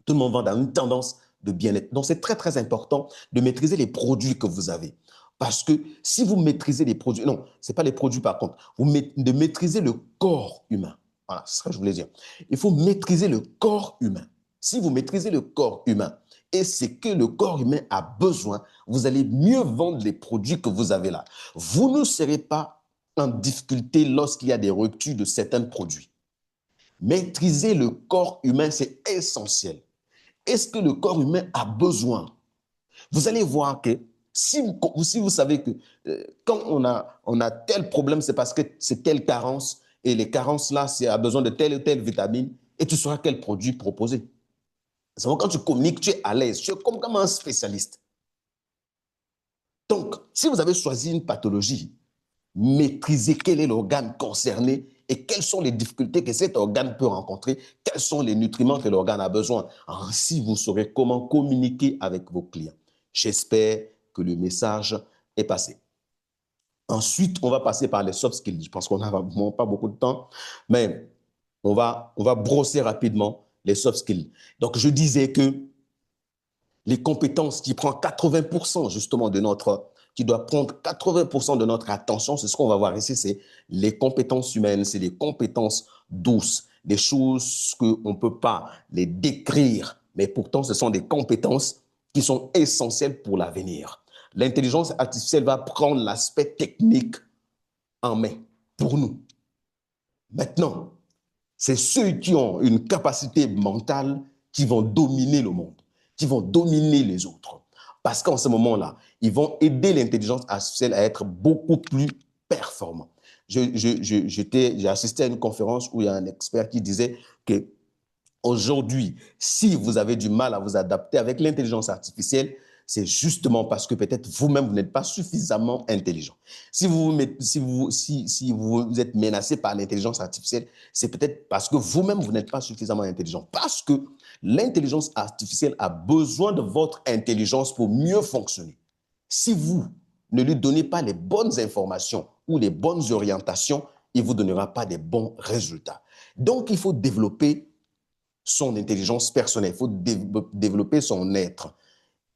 Tout le monde va dans une tendance de bien-être. Donc, c'est très, très important de maîtriser les produits que vous avez. Parce que si vous maîtrisez les produits, non, ce n'est pas les produits par contre, de maîtriser le corps humain. Voilà, c'est ce que je voulais dire. Il faut maîtriser le corps humain. Si vous maîtrisez le corps humain et ce que le corps humain a besoin, vous allez mieux vendre les produits que vous avez là. Vous ne serez pas en difficulté lorsqu'il y a des ruptures de certains produits. Maîtriser le corps humain, c'est essentiel. Est-ce que le corps humain a besoin? Vous allez voir que si vous savez que quand on a tel problème, c'est parce que c'est telle carence, et les carences-là, c'est à besoin de telle ou telle vitamine, et tu sauras quel produit proposer. C'est quand tu communiques, tu es à l'aise, tu es comme un spécialiste. Donc, si vous avez choisi une pathologie, maîtrisez quel est l'organe concerné et quelles sont les difficultés que cet organe peut rencontrer, quels sont les nutriments que l'organe a besoin. Ainsi, vous saurez comment communiquer avec vos clients. J'espère que le message est passé. Ensuite, on va passer par les soft skills. Je pense qu'on n'a pas beaucoup de temps, mais on va brosser rapidement les soft skills. Donc, je disais que les compétences qui prennent 80% justement de notre qui doit prendre 80% de notre attention, c'est ce qu'on va voir ici, c'est les compétences humaines, c'est les compétences douces, des choses qu'on ne peut pas les décrire, mais pourtant ce sont des compétences qui sont essentielles pour l'avenir. L'intelligence artificielle va prendre l'aspect technique en main pour nous. Maintenant, c'est ceux qui ont une capacité mentale qui vont dominer le monde, qui vont dominer les autres. Parce qu'en ce moment-là, ils vont aider l'intelligence artificielle à être beaucoup plus performant. J'ai assisté à une conférence où il y a un expert qui disait que aujourd'hui, si vous avez du mal à vous adapter avec l'intelligence artificielle, c'est justement parce que peut-être vous-même, vous n'êtes pas suffisamment intelligent. Si vous êtes menacé par l'intelligence artificielle, c'est peut-être parce que vous-même, vous n'êtes pas suffisamment intelligent. Parce que l'intelligence artificielle a besoin de votre intelligence pour mieux fonctionner. Si vous ne lui donnez pas les bonnes informations ou les bonnes orientations, il ne vous donnera pas des bons résultats. Donc, il faut développer son intelligence personnelle, il faut développer son être.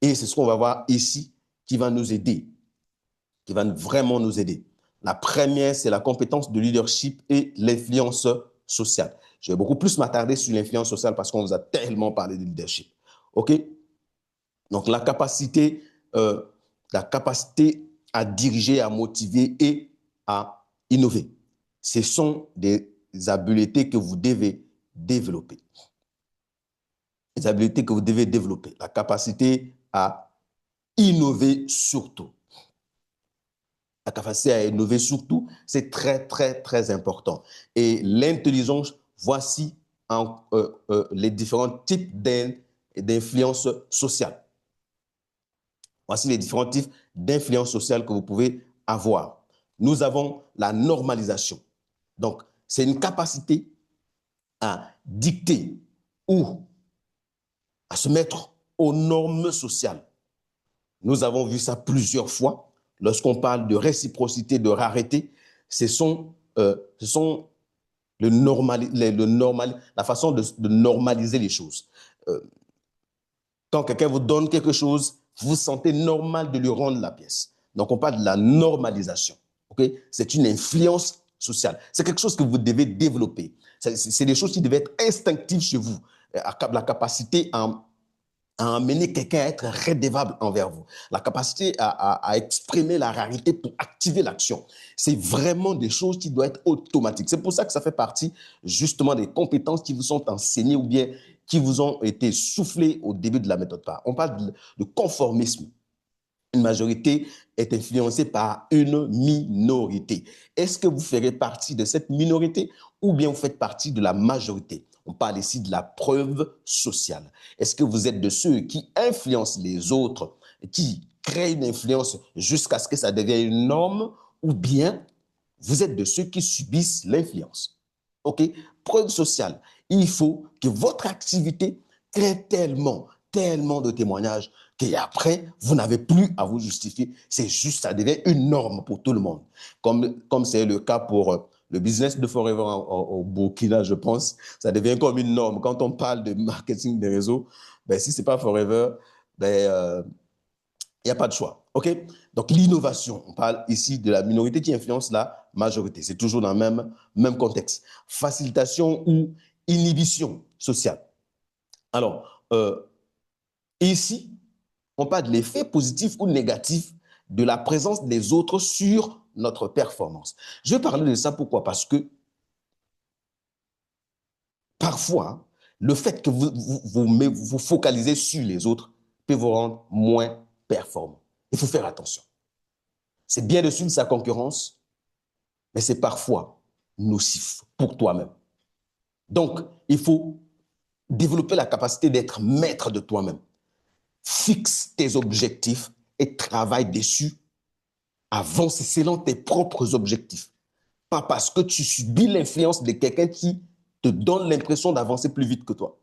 Et c'est ce qu'on va voir ici qui va nous aider, qui va vraiment nous aider. La première, c'est la compétence de leadership et l'influence sociale. Je vais beaucoup plus m'attarder sur l'influence sociale parce qu'on vous a tellement parlé de leadership. OK? Donc, la capacité à diriger, à motiver et à innover. Ce sont des habiletés que vous devez développer. Les habiletés que vous devez développer. La capacité à innover surtout. La capacité à innover surtout, c'est très, très, très important. Et l'intelligence, voici les différents types d'influence sociale. Voici les différents types d'influence sociale que vous pouvez avoir. Nous avons la normalisation. Donc, c'est une capacité à dicter ou à se mettre aux normes sociales. Nous avons vu ça plusieurs fois. Lorsqu'on parle de réciprocité, de rareté, ce sont la façon de normaliser les choses. Quand quelqu'un vous donne quelque chose, vous sentez normal de lui rendre la pièce. Donc, on parle de la normalisation. Okay? C'est une influence sociale. C'est quelque chose que vous devez développer. C'est des choses qui devaient être instinctives chez vous. La capacité à amener quelqu'un à être redevable envers vous. La capacité à exprimer la rarité pour activer l'action. C'est vraiment des choses qui doivent être automatiques. C'est pour ça que ça fait partie justement des compétences qui vous sont enseignées ou bien qui vous ont été soufflées au début de la méthode PAR. On parle de conformisme. Une majorité est influencée par une minorité. Est-ce que vous ferez partie de cette minorité ou bien vous faites partie de la majorité? On parle ici de la preuve sociale. Est-ce que vous êtes de ceux qui influencent les autres, qui créent une influence jusqu'à ce que ça devienne une norme, ou bien vous êtes de ceux qui subissent l'influence? OK? Preuve sociale. Il faut que votre activité crée tellement de témoignages qu'après, vous n'avez plus à vous justifier. C'est juste, ça devient une norme pour tout le monde. Comme c'est le cas pour le business de Forever au Burkina, je pense, ça devient comme une norme. Quand on parle de marketing des réseaux, ben, si ce n'est pas Forever, ben, il n'y a pas de choix. OK? Donc, l'innovation, on parle ici de la minorité qui influence la majorité. C'est toujours dans le même contexte. Facilitation ou inhibition sociale. Alors, ici, on parle de l'effet positif ou négatif de la présence des autres sur notre performance. Je vais parler de ça, pourquoi? Parce que parfois, le fait que vous focalisez sur les autres peut vous rendre moins performant. Il faut faire attention. C'est bien de suivre sa concurrence, mais c'est parfois nocif pour toi-même. Donc, il faut développer la capacité d'être maître de toi-même. Fixe tes objectifs et travaille dessus. Avance selon tes propres objectifs. Pas parce que tu subis l'influence de quelqu'un qui te donne l'impression d'avancer plus vite que toi.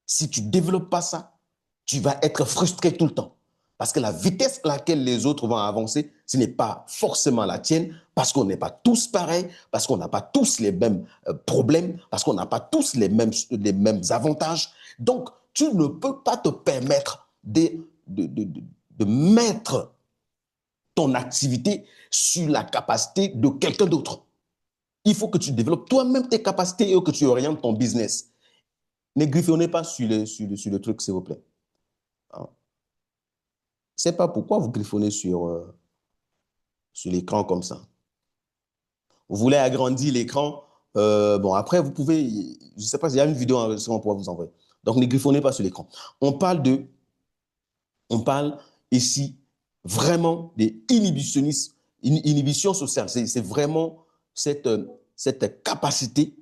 Si tu ne développes pas ça, tu vas être frustré tout le temps. Parce que la vitesse à laquelle les autres vont avancer, ce n'est pas forcément la tienne, parce qu'on n'est pas tous pareils, parce qu'on n'a pas tous les mêmes problèmes, parce qu'on n'a pas tous les mêmes avantages. Donc, tu ne peux pas te permettre de mettre ton activité sur la capacité de quelqu'un d'autre. Il faut que tu développes toi-même tes capacités et que tu orientes ton business. Ne griffonnez pas sur le truc, s'il vous plaît. Hein? Je ne sais pas pourquoi vous griffonnez sur l'écran comme ça. Vous voulez agrandir l'écran. Bon, après, vous pouvez, je ne sais pas, il y a une vidéo on pourra vous envoyer. Donc, ne griffonnez pas sur l'écran. On parle ici vraiment des inhibitionnistes, inhibition sociale. C'est vraiment cette capacité,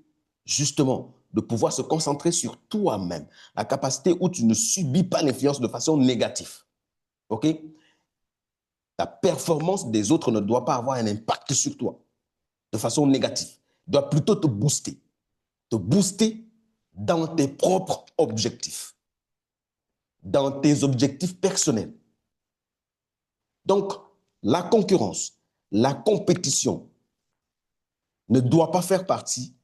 justement, de pouvoir se concentrer sur toi-même. La capacité où tu ne subis pas l'influence de façon négative. OK? La performance des autres ne doit pas avoir un impact sur toi de façon négative. Il doit plutôt te booster. Te booster dans tes propres objectifs. Dans tes objectifs personnels. Donc, la concurrence, la compétition ne doit pas faire partie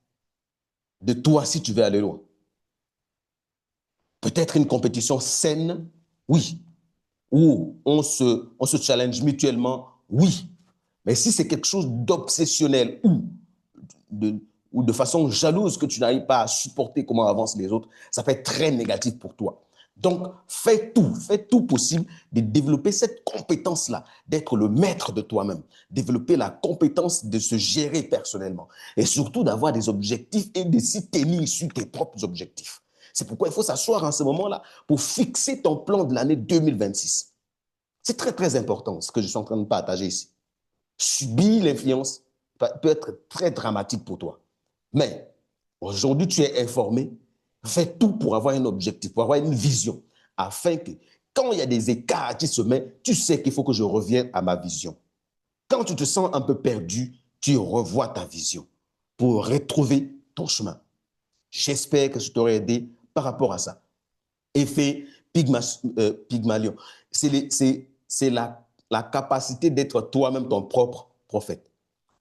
de toi si tu veux aller loin. Peut-être une compétition saine, oui, où on se challenge mutuellement, oui. Mais si c'est quelque chose d'obsessionnel ou de façon jalouse que tu n'arrives pas à supporter comment avancent les autres, ça peut être très négatif pour toi. Donc, fais tout possible de développer cette compétence-là, d'être le maître de toi-même, développer la compétence de se gérer personnellement et surtout d'avoir des objectifs et de s'y tenir sur tes propres objectifs. C'est pourquoi il faut s'asseoir en ce moment-là pour fixer ton plan de l'année 2026. C'est très, très important ce que je suis en train de partager ici. Subir l'influence peut être très dramatique pour toi. Mais aujourd'hui, tu es informé, fais tout pour avoir un objectif, pour avoir une vision, afin que quand il y a des écarts qui se mettent, tu sais qu'il faut que je revienne à ma vision. Quand tu te sens un peu perdu, tu revois ta vision pour retrouver ton chemin. J'espère que je t'aurai aidé par rapport à ça. Effet Pygmalion. C'est la capacité d'être toi-même ton propre prophète.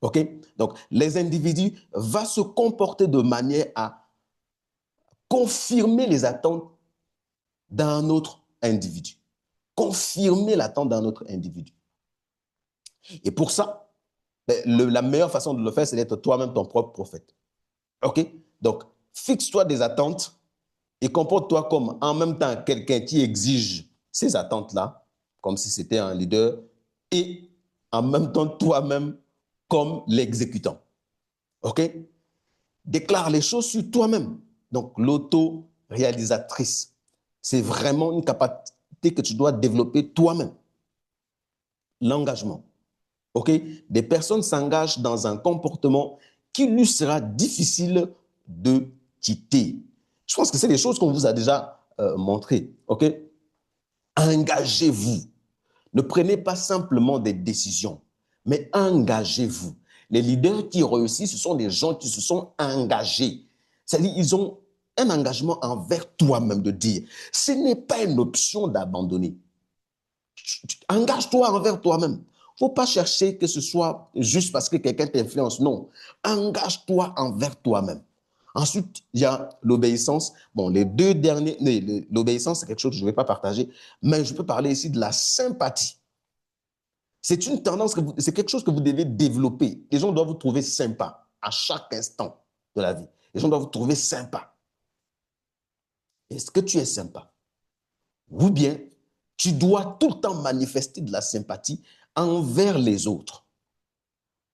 OK? Donc, les individus vont se comporter de manière à confirmer les attentes d'un autre individu. Confirmer l'attente d'un autre individu. Et pour ça, la meilleure façon de le faire, c'est d'être toi-même ton propre prophète. OK? Donc, fixe-toi des attentes et comporte-toi comme en même temps quelqu'un qui exige ces attentes-là, comme si c'était un leader, et en même temps toi-même comme l'exécutant. OK? Déclare les choses sur toi-même. Donc, l'auto-réalisatrice, c'est vraiment une capacité que tu dois développer toi-même. L'engagement. OK? Des personnes s'engagent dans un comportement qui lui sera difficile de quitter. Je pense que c'est des choses qu'on vous a déjà montrées. OK? Engagez-vous. Ne prenez pas simplement des décisions, mais engagez-vous. Les leaders qui réussissent, ce sont des gens qui se sont engagés. C'est-à-dire, ils ont un engagement envers toi-même de dire, ce n'est pas une option d'abandonner. Engage-toi envers toi-même. Il ne faut pas chercher que ce soit juste parce que quelqu'un t'influence. Non. Engage-toi envers toi-même. Ensuite, il y a l'obéissance. Bon, les deux derniers, l'obéissance, c'est quelque chose que je ne vais pas partager, mais je peux parler ici de la sympathie. C'est une tendance, c'est quelque chose que vous devez développer. Les gens doivent vous trouver sympa à chaque instant de la vie. Les gens doivent vous trouver sympa. Est-ce que tu es sympa? Ou bien, tu dois tout le temps manifester de la sympathie envers les autres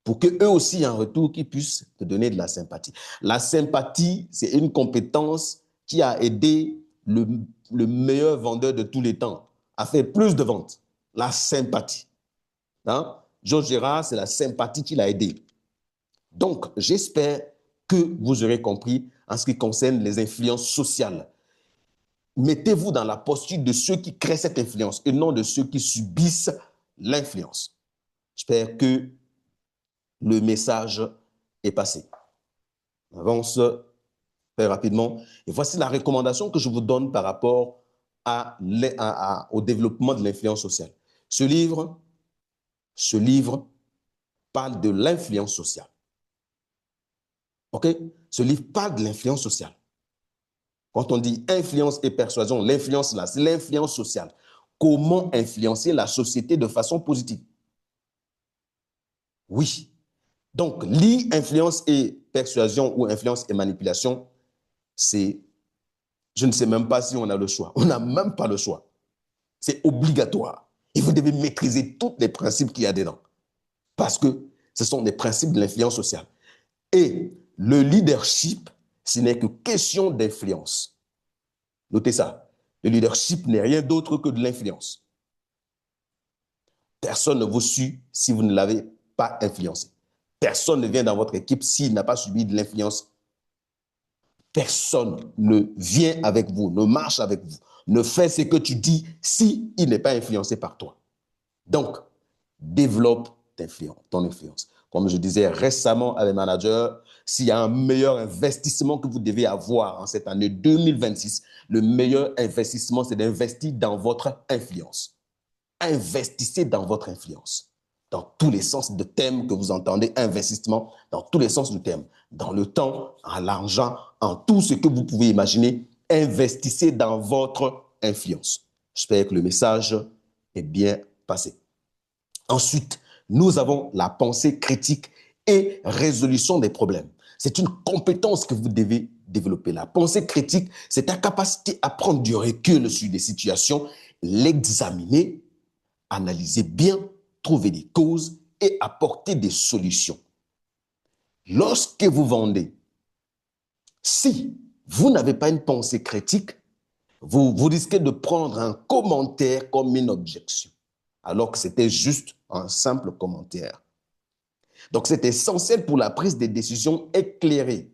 pour qu'eux aussi, en retour, qu'ils puissent te donner de la sympathie. La sympathie, c'est une compétence qui a aidé le meilleur vendeur de tous les temps à faire plus de ventes. La sympathie. Hein? Georges Gérard, c'est la sympathie qui l'a aidé. Donc, j'espère que vous aurez compris en ce qui concerne les influences sociales. Mettez-vous dans la posture de ceux qui créent cette influence et non de ceux qui subissent l'influence. J'espère que le message est passé. On avance très rapidement. Et voici la recommandation que je vous donne par rapport au développement de l'influence sociale. Ce livre parle de l'influence sociale. OK? Ce livre parle de l'influence sociale. Quand on dit influence et persuasion, l'influence là, c'est l'influence sociale. Comment influencer la société de façon positive? Oui. Donc, l'influence et persuasion ou influence et manipulation, c'est, je ne sais même pas si on a le choix. On n'a même pas le choix. C'est obligatoire. Et vous devez maîtriser tous les principes qu'il y a dedans. Parce que ce sont des principes de l'influence sociale. Et le leadership, ce n'est que question d'influence. Notez ça. Le leadership n'est rien d'autre que de l'influence. Personne ne vous suit si vous ne l'avez pas influencé. Personne ne vient dans votre équipe s'il n'a pas subi de l'influence. Personne ne vient avec vous, ne marche avec vous, ne fait ce que tu dis s'il n'est pas influencé par toi. Donc, développe ton influence. Comme je disais récemment à mes managers, s'il y a un meilleur investissement que vous devez avoir en cette année 2026, le meilleur investissement, c'est d'investir dans votre influence. Investissez dans votre influence. Dans tous les sens de thème que vous entendez, investissement, dans tous les sens du thème. Dans le temps, en l'argent, en tout ce que vous pouvez imaginer, investissez dans votre influence. J'espère que le message est bien passé. Ensuite, nous avons la pensée critique et résolution des problèmes. C'est une compétence que vous devez développer. La pensée critique, c'est ta capacité à prendre du recul sur des situations, l'examiner, analyser bien, trouver des causes et apporter des solutions. Lorsque vous vendez, si vous n'avez pas une pensée critique, vous risquez de prendre un commentaire comme une objection, alors que c'était juste un simple commentaire. Donc, c'est essentiel pour la prise des décisions éclairées.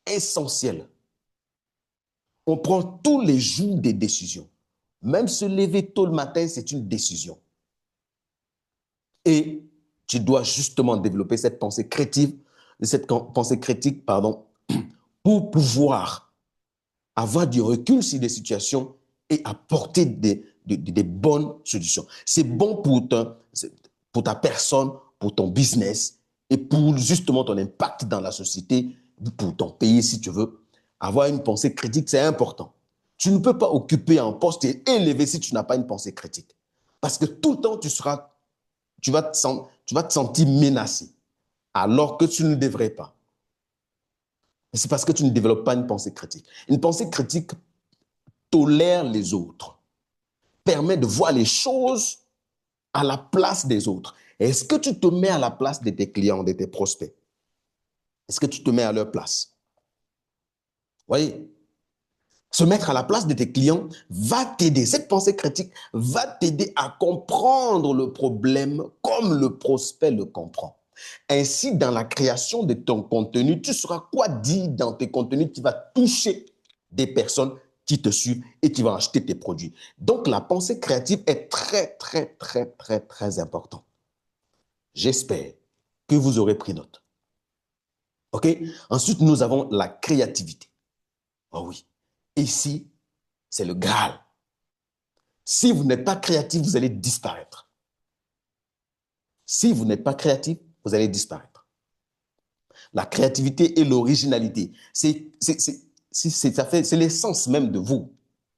Essentiel. On prend tous les jours des décisions. Même se lever tôt le matin, c'est une décision. Et tu dois justement développer cette pensée critique, pour pouvoir avoir du recul sur des situations et apporter des bonnes solutions. C'est bon pour ta personne, pour ton business et pour justement ton impact dans la société, pour ton pays si tu veux. Avoir une pensée critique, c'est important. Tu ne peux pas occuper un poste élevé si tu n'as pas une pensée critique. Parce que tout le temps, tu vas te sentir menacé alors que tu ne devrais pas. C'est parce que tu ne développes pas une pensée critique. Une pensée critique tolère les autres, permet de voir les choses à la place des autres. Est-ce que tu te mets à la place de tes clients, de tes prospects? Est-ce que tu te mets à leur place? Vous voyez, se mettre à la place de tes clients va t'aider. Cette pensée critique va t'aider à comprendre le problème comme le prospect le comprend. Ainsi, dans la création de ton contenu, tu sauras quoi dire dans tes contenus qui va toucher des personnes qui te suivent et qui vont acheter tes produits. Donc, la pensée créative est très, très, très, très, très importante. J'espère que vous aurez pris note. OK? Ensuite, nous avons la créativité. Oh oui. Ici, c'est le Graal. Si vous n'êtes pas créatif, vous allez disparaître. Si vous n'êtes pas créatif, vous allez disparaître. La créativité et l'originalité, c'est l'essence même de vous.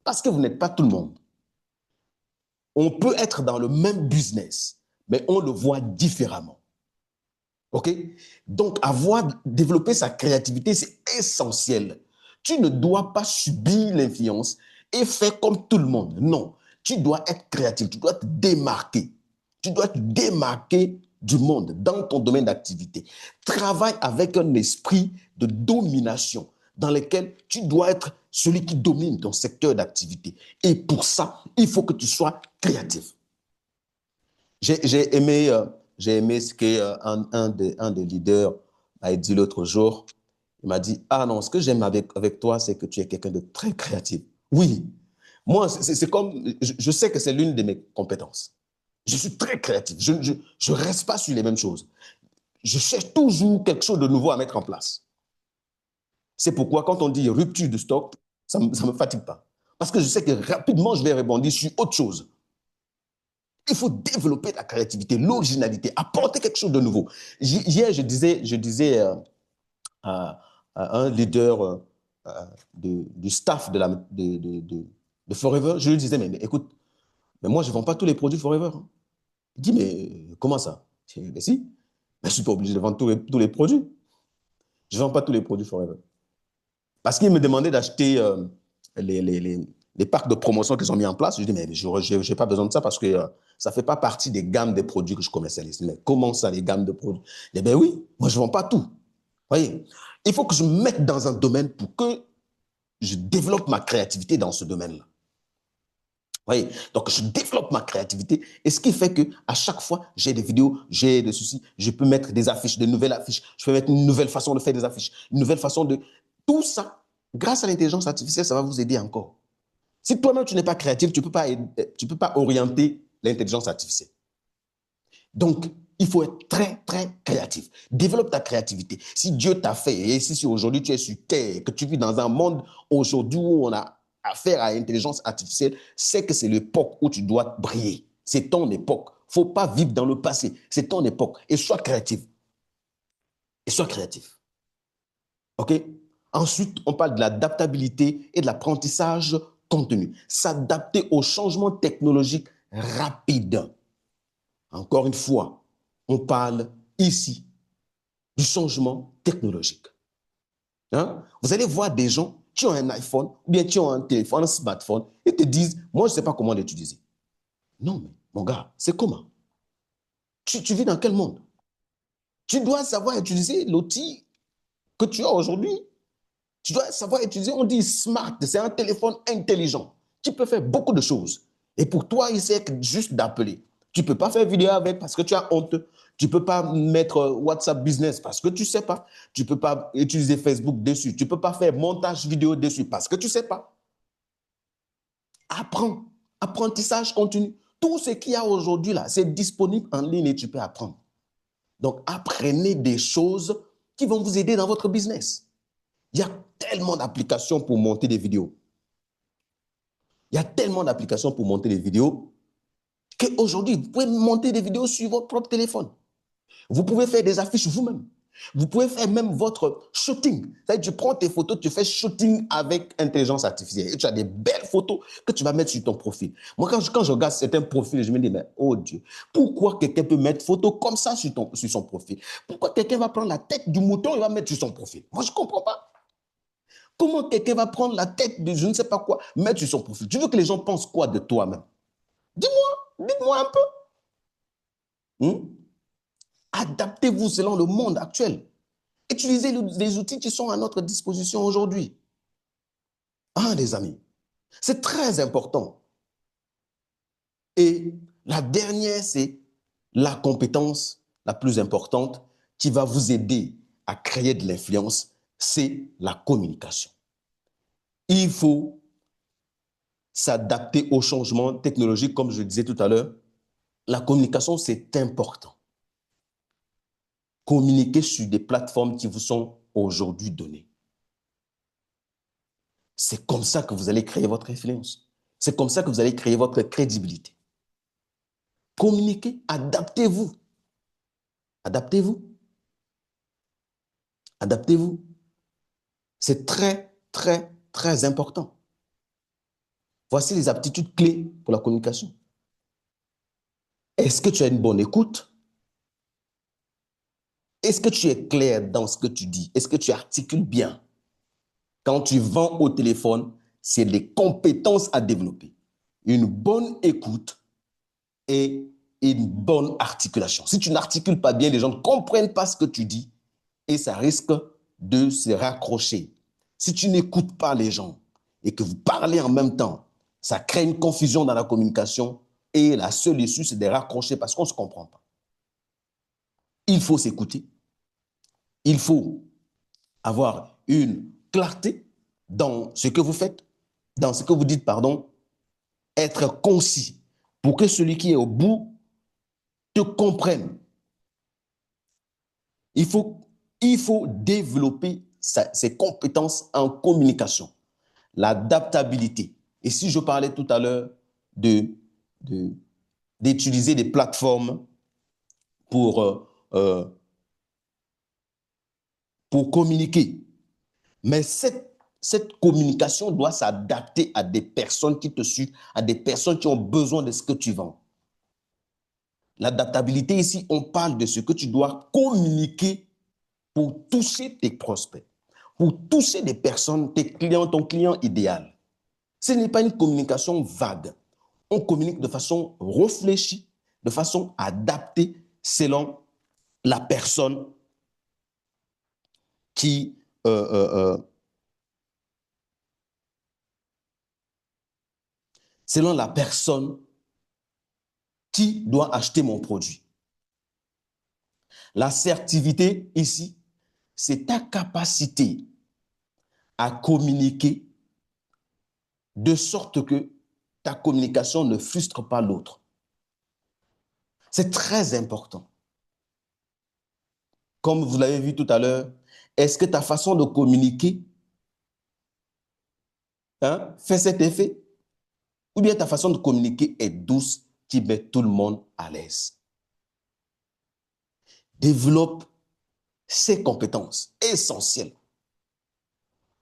Parce que vous n'êtes pas tout le monde. On peut être dans le même business, mais on le voit différemment. OK? Donc, développer sa créativité, c'est essentiel. Tu ne dois pas subir l'influence et faire comme tout le monde. Non, tu dois être créatif, tu dois te démarquer. Tu dois te démarquer du monde dans ton domaine d'activité. Travaille avec un esprit de domination dans lequel tu dois être celui qui domine ton secteur d'activité. Et pour ça, il faut que tu sois créatif. J'ai aimé ce qu'un des leaders m'a dit l'autre jour. Il m'a dit, ah non, ce que j'aime avec toi, c'est que tu es quelqu'un de très créatif. Oui, moi, c'est comme, je sais que c'est l'une de mes compétences. Je suis très créatif. Je reste pas sur les mêmes choses. Je cherche toujours quelque chose de nouveau à mettre en place. C'est pourquoi quand on dit rupture de stock, ça me fatigue pas. Parce que je sais que rapidement, je vais rebondir sur autre chose. Il faut développer la créativité, l'originalité, apporter quelque chose de nouveau. Hier, je disais à un leader du staff de Forever, je lui disais, mais écoute, mais moi, je ne vends pas tous les produits Forever. Il dit, mais comment ça? J'ai dit, mais si, mais je ne suis pas obligé de vendre tous les produits. Je ne vends pas tous les produits Forever. Parce qu'ils me demandaient d'acheter les, les, les, les packs de promotion qu'ils ont mis en place. Je dis, mais je n'ai pas besoin de ça parce que ça ne fait pas partie des gammes de produits que je commercialise. Mais comment ça, les gammes de produits? Je dis, ben oui, moi, je ne vends pas tout. Vous voyez, il faut que je me mette dans un domaine pour que je développe ma créativité dans ce domaine-là. Voyez, donc je développe ma créativité et ce qui fait que à chaque fois j'ai des vidéos, j'ai des soucis, je peux mettre des affiches, de nouvelles affiches, je peux mettre une nouvelle façon de faire des affiches, une nouvelle façon de tout ça. Grâce à l'intelligence artificielle, ça va vous aider encore. Si toi-même tu n'es pas créatif, tu peux pas orienter l'intelligence artificielle. Donc il faut être très très créatif. Développe ta créativité. Si Dieu t'a fait et si aujourd'hui tu es sur terre, que tu vis dans un monde aujourd'hui où on a affaire à l'intelligence artificielle, c'est que c'est l'époque où tu dois briller. C'est ton époque. Il ne faut pas vivre dans le passé. C'est ton époque. Et sois créatif. Et sois créatif. OK? Ensuite, on parle de l'adaptabilité et de l'apprentissage continu. S'adapter aux changements technologiques rapides. Encore une fois, on parle ici du changement technologique. Hein? Vous allez voir des gens qui ont un iPhone, ou bien qui ont un téléphone, un smartphone, et te disent, moi, je ne sais pas comment l'utiliser. Non, mais mon gars, c'est comment? Tu vis dans quel monde? Tu dois savoir utiliser l'outil que tu as aujourd'hui. Tu dois savoir utiliser, on dit smart, c'est un téléphone intelligent qui peut faire beaucoup de choses. Et pour toi, il sait juste d'appeler. Tu ne peux pas faire vidéo avec parce que tu as honte. Tu ne peux pas mettre WhatsApp Business parce que tu ne sais pas. Tu ne peux pas utiliser Facebook dessus. Tu ne peux pas faire montage vidéo dessus parce que tu ne sais pas. Apprends. Apprentissage continu. Tout ce qu'il y a aujourd'hui, là, c'est disponible en ligne et tu peux apprendre. Donc, apprenez des choses qui vont vous aider dans votre business. Il y a tellement d'applications pour monter des vidéos. Il y a tellement d'applications pour monter des vidéos qu'aujourd'hui, vous pouvez monter des vidéos sur votre propre téléphone. Vous pouvez faire des affiches vous-même. Vous pouvez faire même votre shooting. C'est-à-dire, tu prends tes photos, tu fais shooting avec intelligence artificielle et tu as des belles photos que tu vas mettre sur ton profil. Moi, quand je regarde certains profils, je me dis, mais oh Dieu, pourquoi quelqu'un peut mettre photo comme ça sur son profil? Pourquoi quelqu'un va prendre la tête du mouton et va mettre sur son profil? Moi, je ne comprends pas. Comment quelqu'un va prendre la tête de je ne sais pas quoi, mettre sur son profil? Tu veux que les gens pensent quoi de toi-même? Dis-moi, dites-moi un peu. Adaptez-vous selon le monde actuel. Utilisez les outils qui sont à notre disposition aujourd'hui. Les amis, c'est très important. Et la dernière, c'est la compétence la plus importante qui va vous aider à créer de l'influence, c'est la communication. Il faut s'adapter aux changements technologiques, comme je le disais tout à l'heure. La communication, c'est important. Communiquez sur des plateformes qui vous sont aujourd'hui données. C'est comme ça que vous allez créer votre influence. C'est comme ça que vous allez créer votre crédibilité. Communiquez, adaptez-vous. Adaptez-vous. Adaptez-vous. C'est très, très, très important. Voici les aptitudes clés pour la communication. Est-ce que tu as une bonne écoute? Est-ce que tu es clair dans ce que tu dis? Est-ce que tu articules bien? Quand tu vends au téléphone, c'est des compétences à développer. Une bonne écoute et une bonne articulation. Si tu n'articules pas bien, les gens ne comprennent pas ce que tu dis et ça risque de se raccrocher. Si tu n'écoutes pas les gens et que vous parlez en même temps, ça crée une confusion dans la communication et la seule issue, c'est de raccrocher parce qu'on ne se comprend pas. Il faut s'écouter. Il faut avoir une clarté dans ce que vous faites, dans ce que vous dites, pardon, être concis pour que celui qui est au bout te comprenne. Il faut développer ses compétences en communication, l'adaptabilité. Et si je parlais tout à l'heure d'utiliser des plateformes pour communiquer, mais cette communication doit s'adapter à des personnes qui te suivent, à des personnes qui ont besoin de ce que tu vends. L'adaptabilité ici, on parle de ce que tu dois communiquer pour toucher tes prospects, pour toucher des personnes, tes clients, ton client idéal. Ce n'est pas une communication vague. On communique de façon réfléchie, de façon adaptée selon la personne qui, euh, euh, euh, selon la personne qui doit acheter mon produit. L'assertivité ici, c'est ta capacité à communiquer de sorte que ta communication ne frustre pas l'autre. C'est très important. Comme vous l'avez vu tout à l'heure, est-ce que ta façon de communiquer fait cet effet? Ou bien ta façon de communiquer est douce, qui met tout le monde à l'aise? Développe ces compétences essentielles.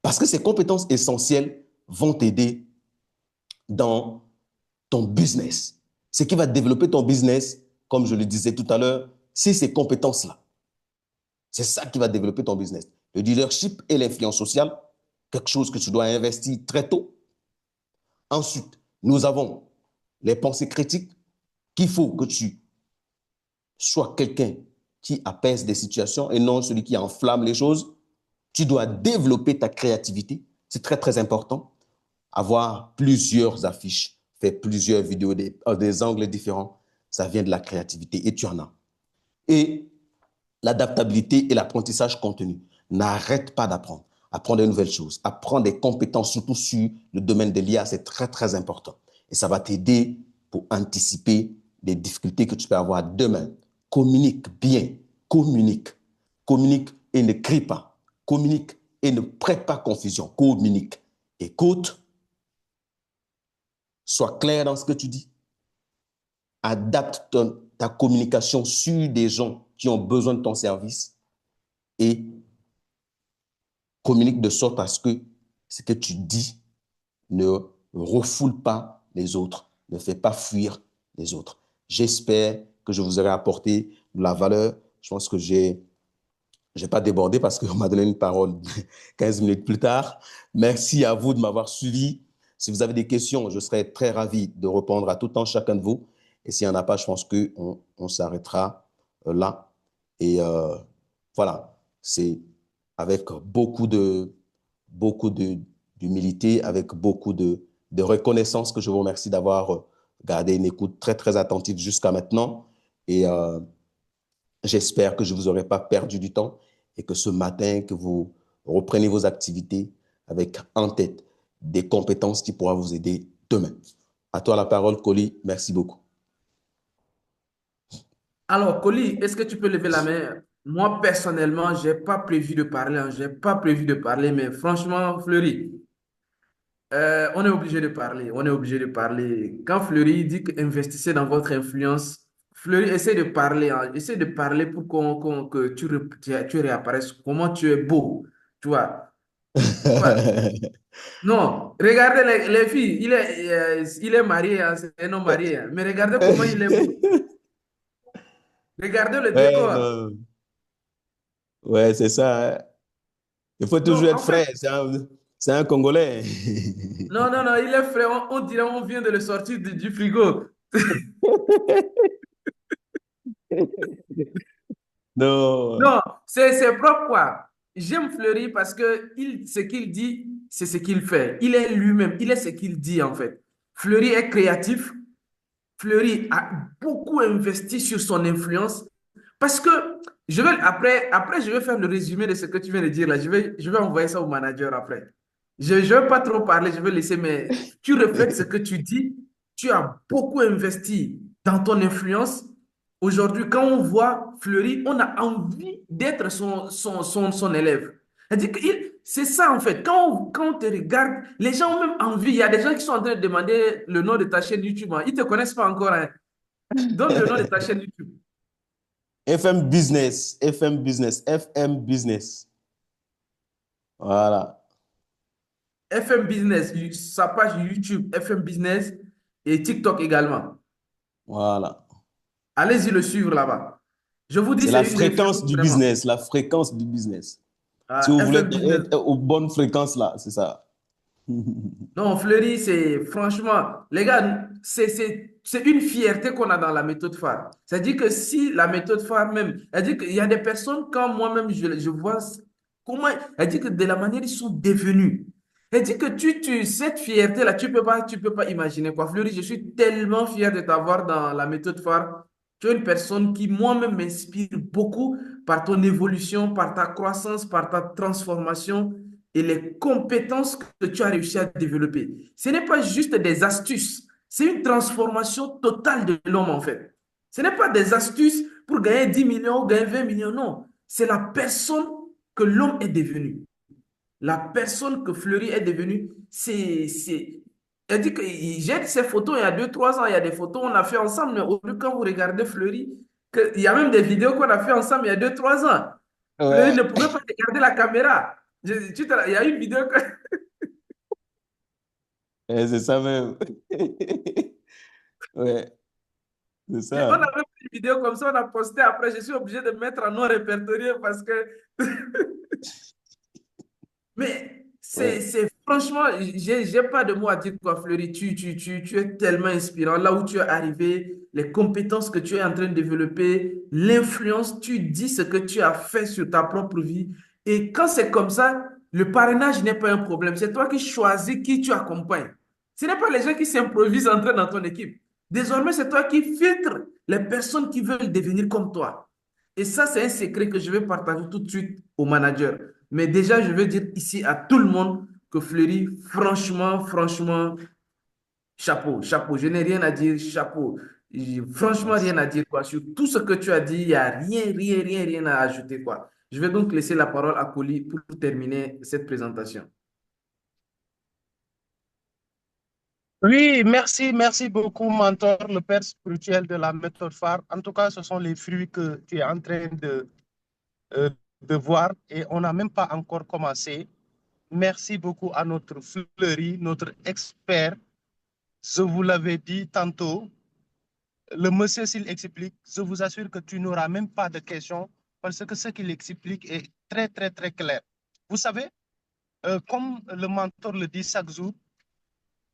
Parce que ces compétences essentielles vont t'aider dans ton business. Ce qui va développer ton business, comme je le disais tout à l'heure, c'est ces compétences-là. C'est ça qui va développer ton business. Le leadership et l'influence sociale, quelque chose que tu dois investir très tôt. Ensuite, nous avons les pensées critiques, qu'il faut que tu sois quelqu'un qui apaise des situations et non celui qui enflamme les choses. Tu dois développer ta créativité. C'est très, très important. Avoir plusieurs affiches, faire plusieurs vidéos, des angles différents, ça vient de la créativité et tu en as. Et l'adaptabilité et l'apprentissage continu. N'arrête pas d'apprendre. Apprendre de nouvelles choses. Apprendre des compétences, surtout sur le domaine de l'IA, c'est très, très important. Et ça va t'aider pour anticiper les difficultés que tu peux avoir demain. Communique bien. Communique. Communique et ne crie pas. Communique et ne prête pas confusion. Communique. Écoute. Sois clair dans ce que tu dis. Adapte ta communication sur des gens qui ont besoin de ton service et communique de sorte à ce que ce que tu dis ne refoule pas les autres, ne fait pas fuir les autres. J'espère que je vous aurai apporté de la valeur. Je pense que j'ai pas débordé parce qu'on m'a donné une parole 15 minutes plus tard. Merci à vous de m'avoir suivi. Si vous avez des questions, je serai très ravi de répondre à tout temps chacun de vous. Et s'il n'y en a pas, je pense qu'on s'arrêtera là. Et voilà, c'est avec d'humilité, avec beaucoup de reconnaissance que je vous remercie d'avoir gardé une écoute très, très attentive jusqu'à maintenant. Et j'espère que je ne vous aurai pas perdu du temps et que ce matin, que vous reprenez vos activités avec en tête des compétences qui pourront vous aider demain. À toi la parole, Coli. Merci beaucoup. Alors, Coli, est-ce que tu peux lever la main? Moi, personnellement, j'ai pas prévu de parler, hein, j'ai pas prévu de parler, mais franchement, Fleury, on est obligé de parler, on est obligé de parler. Quand Fleury dit que investissez dans votre influence, Fleury, essaie de parler, hein, essaie de parler pour que tu réapparaisses. Comment tu es beau, tu vois. Voilà. Non, regardez les filles, il est marié, hein, c'est un homme marié, hein, mais regardez comment il est beau. Regardez le Ouais, décor. non. Ouais, c'est ça, hein. Il faut toujours Non, être en fait, frais. C'est un Congolais. non, non, non, il est frais. On dirait on vient de le sortir du frigo. Non. Non, c'est propre quoi. J'aime Fleury parce que ce qu'il dit, c'est ce qu'il fait. Il est lui-même, il est ce qu'il dit en fait. Fleury est créatif. Fleury a beaucoup investi sur son influence parce que après, je vais faire le résumé de ce que tu viens de dire là. Je vais envoyer ça au manager après. Je ne vais pas trop parler, je vais laisser, mais tu reflètes ce que tu dis. Tu as beaucoup investi dans ton influence. Aujourd'hui, quand on voit Fleury, on a envie d'être son élève. C'est ça en fait. Quand on te regarde, les gens ont même envie. Il y a des gens qui sont en train de demander le nom de ta chaîne YouTube, hein. Ils ne te connaissent pas encore, hein. Donne le nom de ta chaîne YouTube. FM Business, FM Business, FM Business. Voilà, FM Business, sa page YouTube FM Business et TikTok également. voilà. Allez-y le suivre là-bas. Je vous dis, C'est c'est la une référence fréquence du vraiment. business, la fréquence du business. Si vous voulez FM Business. être aux bonnes fréquences là, c'est ça. Non, Fleury, c'est franchement, les gars, c'est une fierté qu'on a dans la méthode phare. C'est-à-dire que si la méthode phare même, c'est-à-dire qu'il y a des personnes, quand moi-même je vois comment, elle dit que de la manière ils sont devenus. Elle dit que cette fierté-là, tu peux pas imaginer quoi. Fleury, je suis tellement fier de t'avoir dans la méthode phare. Tu es une personne qui moi-même m'inspire beaucoup par ton évolution, par ta croissance, par ta transformation et les compétences que tu as réussi à développer. Ce n'est pas juste des astuces, c'est une transformation totale de l'homme en fait. Ce n'est pas des astuces pour gagner 10 millions ou gagner 20 millions, non. C'est la personne que l'homme est devenu. La personne que Fleury est devenue, Elle dit que j'ai ces photos il y a 2, 3 ans, il y a des photos qu'on a fait ensemble, mais aujourd'hui, quand vous regardez Fleury, il y a même des vidéos qu'on a fait ensemble il y a 2, 3 ans. Fleury Ouais, ne pouvait pas regarder la caméra. Il y a une vidéo que c'est ça même. Ouais, c'est on a ça. même fait une vidéo comme ça, on a posté après. Je suis obligé de mettre en non répertorié parce que. Mais Ouais. franchement, j'ai pas de mots à dire quoi, Fleury. Tu es tellement inspirant. Là où tu es arrivé, les compétences que tu es en train de développer, l'influence, tu dis ce que tu as fait sur ta propre vie. Et quand c'est comme ça, le parrainage n'est pas un problème. C'est toi qui choisis qui tu accompagnes. Ce n'est pas les gens qui s'improvisent entrer dans ton équipe. Désormais, c'est toi qui filtres les personnes qui veulent devenir comme toi. Et ça, c'est un secret que je vais partager tout de suite au manager. Mais déjà, je veux dire ici à tout le monde que Fleury, franchement, chapeau, chapeau. Je n'ai rien à dire, chapeau. Franchement, Merci. rien à dire, quoi. Sur tout ce que tu as dit, il n'y a rien à ajouter, quoi. Je vais donc laisser la parole à Coli pour terminer cette présentation. Oui, merci beaucoup, mentor, le père spirituel de la méthode phare. En tout cas, ce sont les fruits que tu es en train euh, de voir et on n'a même pas encore commencé. Merci beaucoup à notre Fleury, notre expert. Je vous l'avais dit tantôt, le monsieur, s'il explique, je vous assure que tu n'auras même pas de questions parce que ce qu'il explique est très clair. Vous savez, comme le mentor le dit chaque jour,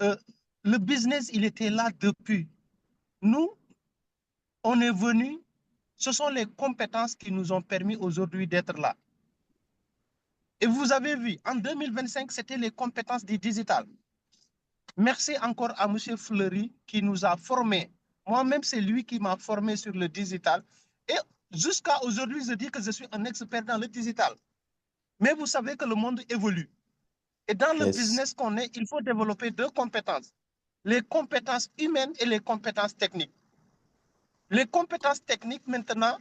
euh, le business, il était là depuis. Nous, on est venu, ce sont les compétences qui nous ont permis aujourd'hui d'être là. Et vous avez vu, en 2025, c'était les compétences du digital. Merci encore à M. Fleury qui nous a formés. Moi-même, c'est lui qui m'a formé sur le digital. Et jusqu'à aujourd'hui, je dis que je suis un expert dans le digital. Mais vous savez que le monde évolue. Et dans le Yes. business qu'on est, il faut développer deux compétences. Les compétences humaines et les compétences techniques. Les compétences techniques maintenant,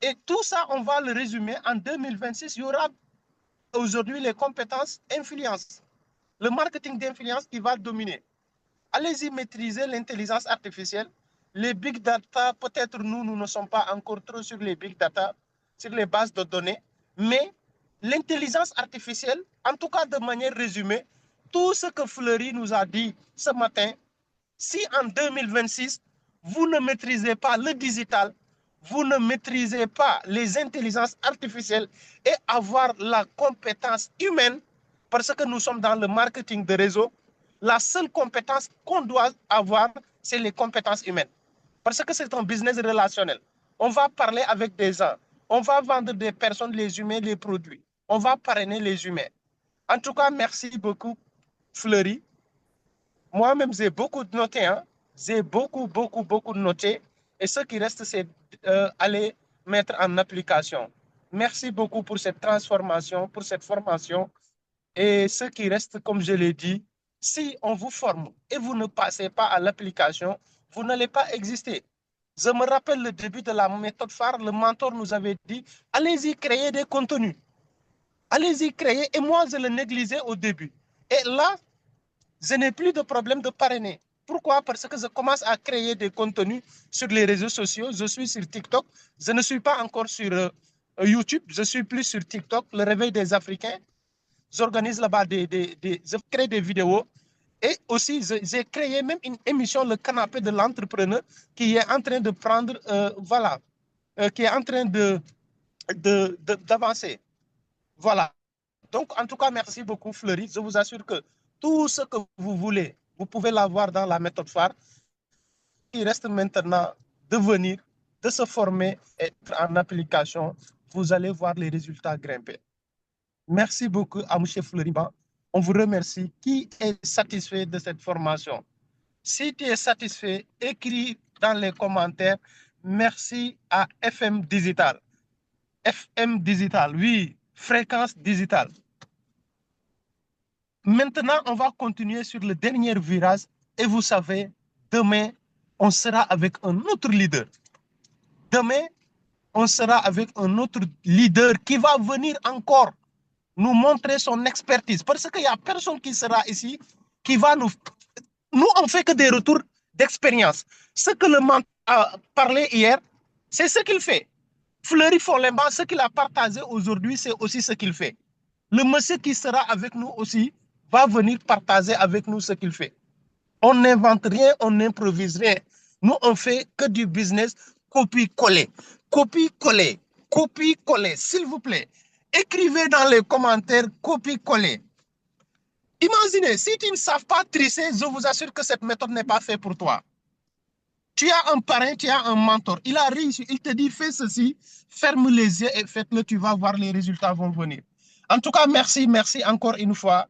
et tout ça, on va le résumer en 2026. Il y aura aujourd'hui les compétences influence. Le marketing d'influence qui va dominer. Allez-y maîtriser l'intelligence artificielle. Les big data, peut-être nous ne sommes pas encore trop sur les big data, sur les bases de données, mais l'intelligence artificielle, en tout cas de manière résumée, tout ce que Fleury nous a dit ce matin, si en 2026, vous ne maîtrisez pas le digital, vous ne maîtrisez pas les intelligences artificielles et avoir la compétence humaine, parce que nous sommes dans le marketing de réseau, la seule compétence qu'on doit avoir, c'est les compétences humaines. Parce que c'est un business relationnel. On va parler avec des gens. On va vendre des personnes, les humains, les produits. On va parrainer les humains. En tout cas, merci beaucoup, Fleury. Moi-même, j'ai beaucoup noté. Hein. J'ai beaucoup noté. Et ce qui reste, c'est aller mettre en application. Merci beaucoup pour cette transformation, pour cette formation. Et ce qui reste, comme je l'ai dit, si on vous forme et vous ne passez pas à l'application, vous n'allez pas exister. Je me rappelle le début de la méthode phare, le mentor nous avait dit, allez-y créer des contenus. Allez-y créer. Et moi, je le négligeais au début. Et là, je n'ai plus de problème de parrainer. Pourquoi? Parce que je commence à créer des contenus sur les réseaux sociaux. Je suis sur TikTok. Je ne suis pas encore sur YouTube. Je suis plus sur TikTok, le réveil des Africains. J'organise là-bas je crée des vidéos Et aussi, j'ai créé même une émission, le canapé de l'entrepreneur, qui est en train de prendre, voilà, qui est en train d'avancer. Voilà. Donc, en tout cas, merci beaucoup, Fleury. Je vous assure que tout ce que vous voulez, vous pouvez l'avoir dans la méthode phare. Il reste maintenant de venir, de se former et être en application. Vous allez voir les résultats grimper. Merci beaucoup à M. Fleury-Ban. On vous remercie. Qui est satisfait de cette formation? Si tu es satisfait, écris dans les commentaires. Merci à FM Digital. FM Digital, oui, fréquence digitale. Maintenant, on va continuer sur le dernier virage. Et vous savez, demain, on sera avec un autre leader. Demain, on sera avec un autre leader qui va venir encore nous montrer son expertise. Parce qu'il n'y a personne qui sera ici qui va nous... Nous, on ne fait que des retours d'expérience. Ce que le mentor a parlé hier, c'est ce qu'il fait. Fleury Follemba, ce qu'il a partagé aujourd'hui, c'est aussi ce qu'il fait. Le monsieur qui sera avec nous aussi va venir partager avec nous ce qu'il fait. On n'invente rien, on n'improvise rien. Nous, on fait que du business copie-coller. Copie-coller. Copie-coller, s'il vous plaît. Écrivez dans les commentaires copie-coller. Imaginez, si tu ne sais pas tricher, je vous assure que cette méthode n'est pas faite pour toi. Tu as un parrain, tu as un mentor. Il a réussi, il te dit fais ceci, ferme les yeux et faites-le, tu vas voir les résultats vont venir. En tout cas, merci encore une fois.